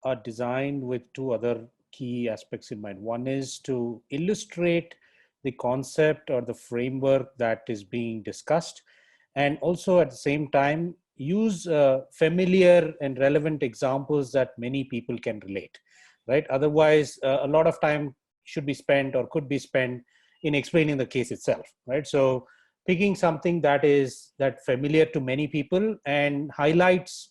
are designed with two other key aspects in mind. One is to illustrate the concept or the framework that is being discussed, and also at the same time use familiar and relevant examples that many people can relate, right? Otherwise, a lot of time should be spent or could be spent in explaining the case itself, right? So picking something that is familiar to many people and highlights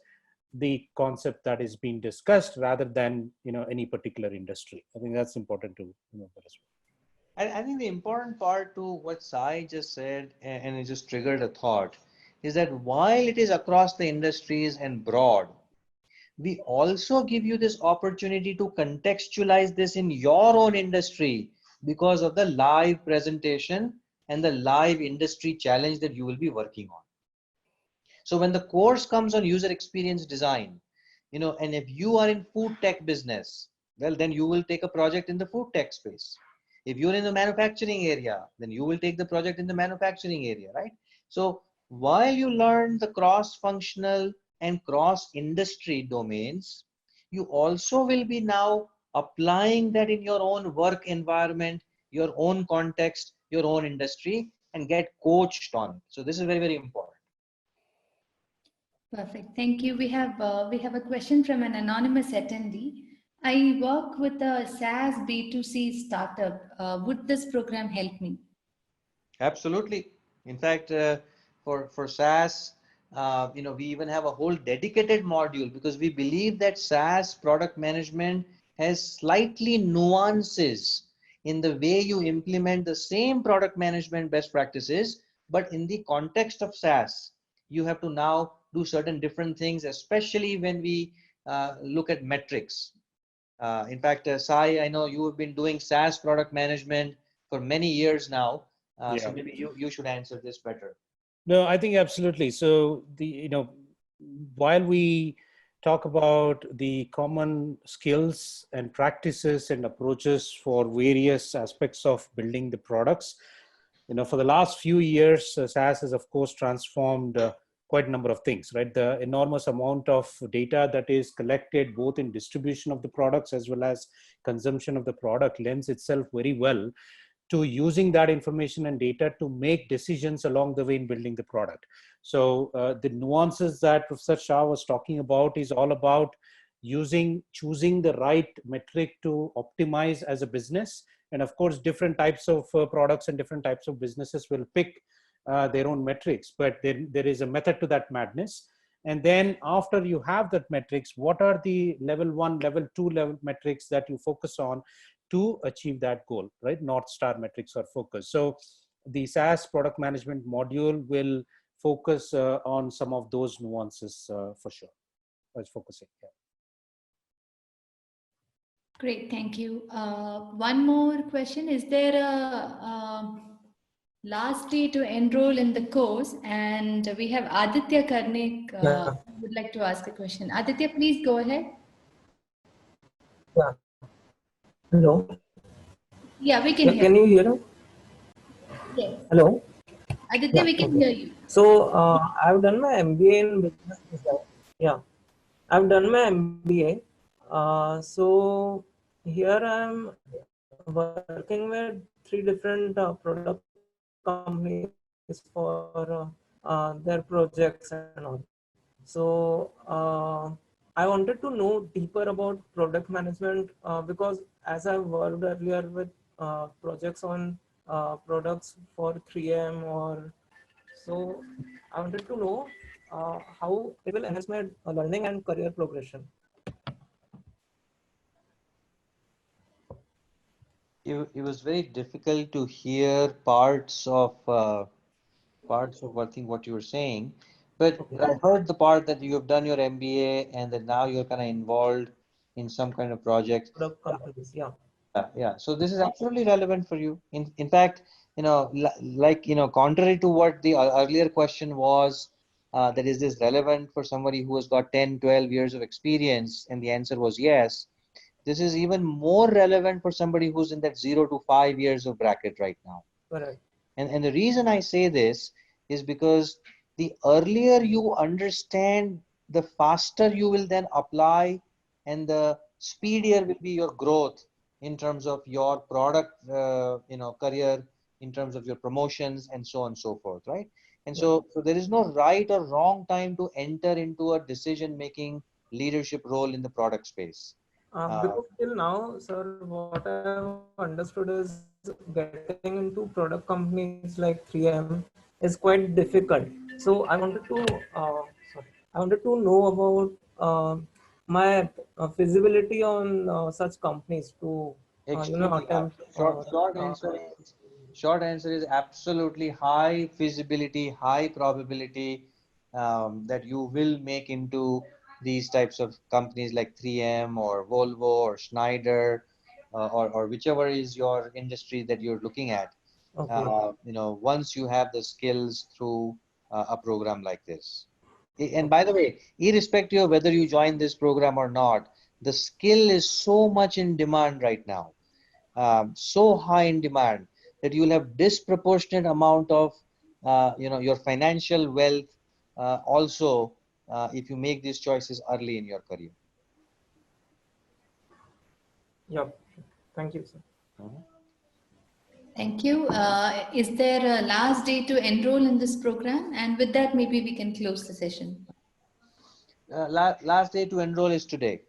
the concept that is being discussed rather than any particular industry. I think that's important to remember as well. I think the important part to what Sai just said, and it just triggered a thought, is that while it is across the industries and broad, we also give you this opportunity to contextualize this in your own industry because of the live presentation and the live industry challenge that you will be working on. So when the course comes on user experience design, and if you are in food tech business, well, then you will take a project in the food tech space. If you're in the manufacturing area, then you will take the project in the manufacturing area, right? So while you learn the cross-functional and cross-industry domains, you also will be now applying that in your own work environment, your own context, your own industry, and get coached on it. So this is very, very important. Perfect. Thank you. We have a question from an anonymous attendee. I work with a SaaS B2C startup. Would this program help me? Absolutely. In fact, for SaaS, we even have a whole dedicated module because we believe that SaaS product management has slightly nuances in the way you implement the same product management best practices, but in the context of SaaS, you have to now do certain different things, especially when we look at metrics. In fact, Sai, I know you have been doing SaaS product management for many years now. So maybe you should answer this better. No, I think absolutely. So while we talk about the common skills and practices and approaches for various aspects of building the products, for the last few years, SaaS has of course transformed quite a number of things, right? The enormous amount of data that is collected both in distribution of the products as well as consumption of the product lends itself very well to using that information and data to make decisions along the way in building the product. So the nuances that Professor Shah was talking about is all about choosing the right metric to optimize as a business. And of course, different types of products and different types of businesses will pick their own metrics, but there is a method to that madness. And then after you have that metrics, what are the level 1, level 2 level metrics that you focus on to achieve that goal, right? North Star metrics or focus. So the SaaS product management module will focus on some of those nuances for sure. Let's focus it. Yeah. Great, thank you. One more question. Is there a last day to enroll in the course, and we have Aditya Karnik who would like to ask a question. Aditya, please go ahead. Yeah. Hello. Yeah, we can Yeah, hear can you. you hear me? Yes. Hello. Aditya, Yeah. we can Okay. hear you. So I've done my MBA in business design. Yeah, I've done my MBA. So here I'm working with three different product companies for their projects and all. So I wanted to know deeper about product management because as I've worked earlier with projects on products for 3M or so, I wanted to know how it will enhance my learning and career progression. It was very difficult to hear parts of what you were saying, but Okay. I heard the part that you have done your MBA and that now you're kind of involved in some kind of project. Product companies, yeah. Yeah. So this is absolutely relevant for you. In fact, contrary to what the earlier question was, that is this relevant for somebody who has got 10, 12 years of experience, and the answer was yes. This is even more relevant for somebody who's in that 0 to 5 years of bracket right now. Correct. And the reason I say this is because the earlier you understand, the faster you will then apply, and the speedier will be your growth in terms of your product, career, in terms of your promotions, and so on and so forth, right? And so there is no right or wrong time to enter into a decision-making leadership role in the product space. Because till now, sir, what I've understood is getting into product companies like 3M is quite difficult. So I wanted to know about my feasibility on such companies to Extremely high. attempt. Short answer is absolutely high feasibility, high probability that you will make into these types of companies like 3M or Volvo or Schneider, or whichever is your industry that you're looking at. Okay. Once you have the skills through a program like this. And by the way, irrespective of whether you join this program or not, the skill is so much in demand right now, so high in demand that you will have disproportionate amount of your financial wealth also if you make these choices early in your career. Yep. Thank you, sir. Mhm. Thank you. Is there a last day to enroll in this program? And with that, maybe we can close the session. Last day to enroll is today.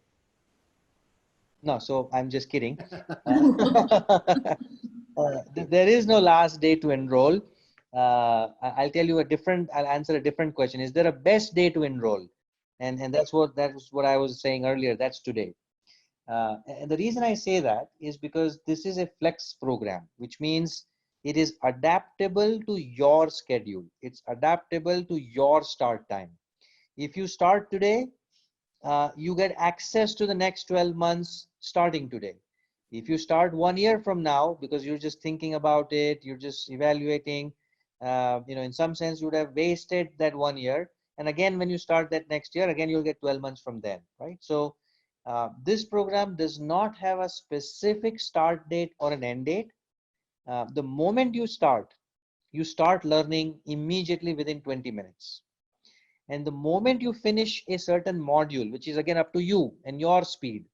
No, so I'm just kidding. There is no last day to enroll. I'll tell you I'll answer a different question. Is there a best day to enroll? And that's what I was saying earlier. That's today. And the reason I say that is because this is a flex program, which means it is adaptable to your schedule. It's adaptable to your start time. If you start today, you get access to the next 12 months starting today. If you start 1 year from now, because you're just thinking about it, you're just evaluating, in some sense, you would have wasted that 1 year. And again, when you start that next year, again, you'll get 12 months from then, right? So this program does not have a specific start date or an end date. The moment you start learning immediately within 20 minutes. And the moment you finish a certain module, which is again up to you and your speed,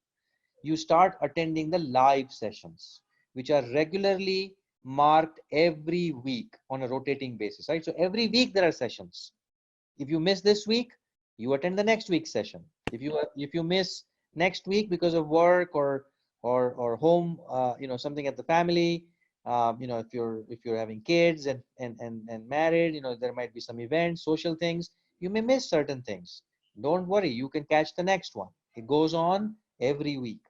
you start attending the live sessions, which are regularly marked every week on a rotating basis, right? So every week there are sessions. If you miss this week, you attend the next week's session. If you miss next week because of work or home, something at the family, if you're having kids and married, there might be some events, social things. You may miss certain things. Don't worry, you can catch the next one. It goes on every week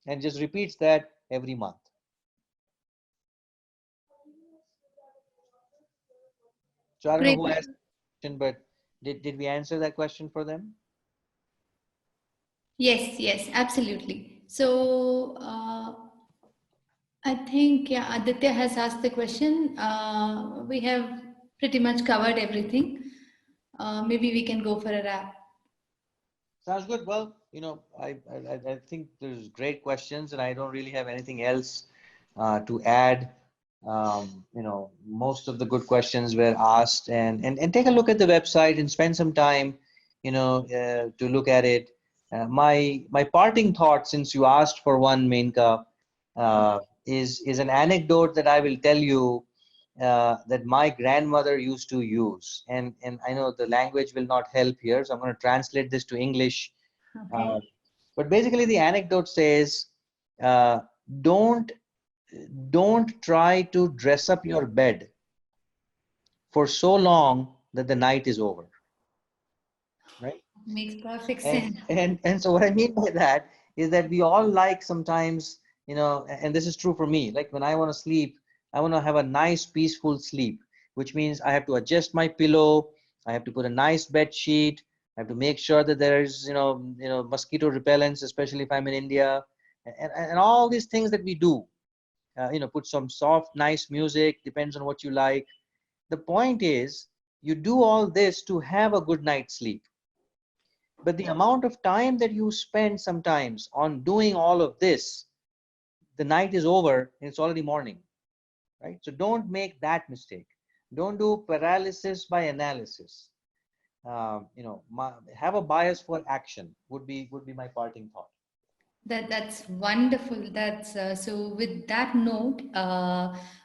and just repeats that every month. So I don't know Great. who asked the question, but did we answer that question for them? Yes, absolutely. So I think, yeah, Aditya has asked the question. We have pretty much covered everything. Maybe we can go for a wrap. Sounds good. Well, I think there's great questions, and I don't really have anything else to add. Most of the good questions were asked, and take a look at the website and spend some time, to look at it. My parting thought, since you asked for one, Menka, is an anecdote that I will tell you that my grandmother used to use, and I know the language will not help here, so I'm going to translate this to English. Okay. But basically, the anecdote says, uh, don't don't try to dress up your bed for so long that the night is over, right? Makes perfect And sense. and so what I mean by that is that we all like sometimes, and this is true for me, like when I want to sleep, I want to have a nice peaceful sleep, which means I have to adjust my pillow, I have to put a nice bed sheet, I have to make sure that there's mosquito repellents, especially if I'm in India, and all these things that we do. Put some soft nice music, depends on what you like. The point is, you do all this to have a good night's sleep. But the amount of time that you spend sometimes on doing all of this, the night is over and it's already morning, right? So don't make that mistake. Don't do paralysis by analysis. Have a bias for action would be my parting thought. That's wonderful. That's so. With that note,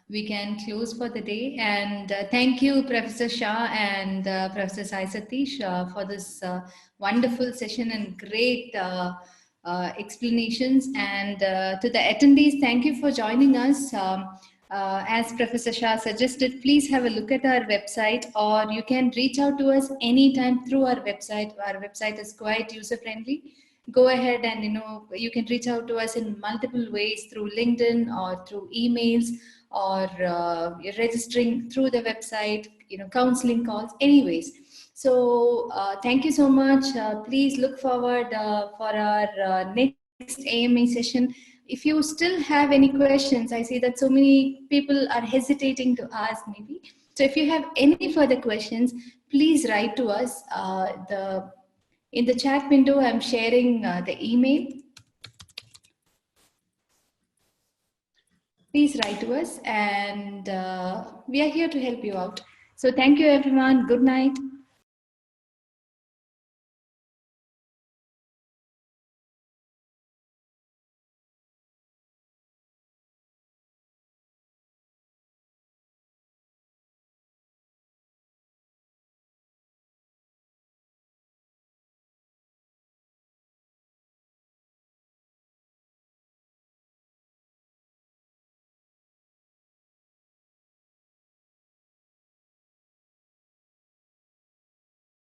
we can close for the day. And thank you, Professor Shah and Professor Sai Satish, for this wonderful session and great explanations. And to the attendees, thank you for joining us. As Professor Shah suggested, please have a look at our website, or you can reach out to us anytime through our website. Our website is quite user friendly. Go ahead and you can reach out to us in multiple ways, through LinkedIn or through emails, or registering through the website, counseling calls, anyways. So thank you so much. Please look forward for our next AMA session. If you still have any questions, I see that so many people are hesitating to ask, maybe. So if you have any further questions, please write to us. In the chat window, I'm sharing the email. Please write to us, and we are here to help you out. So thank you, everyone. Good night.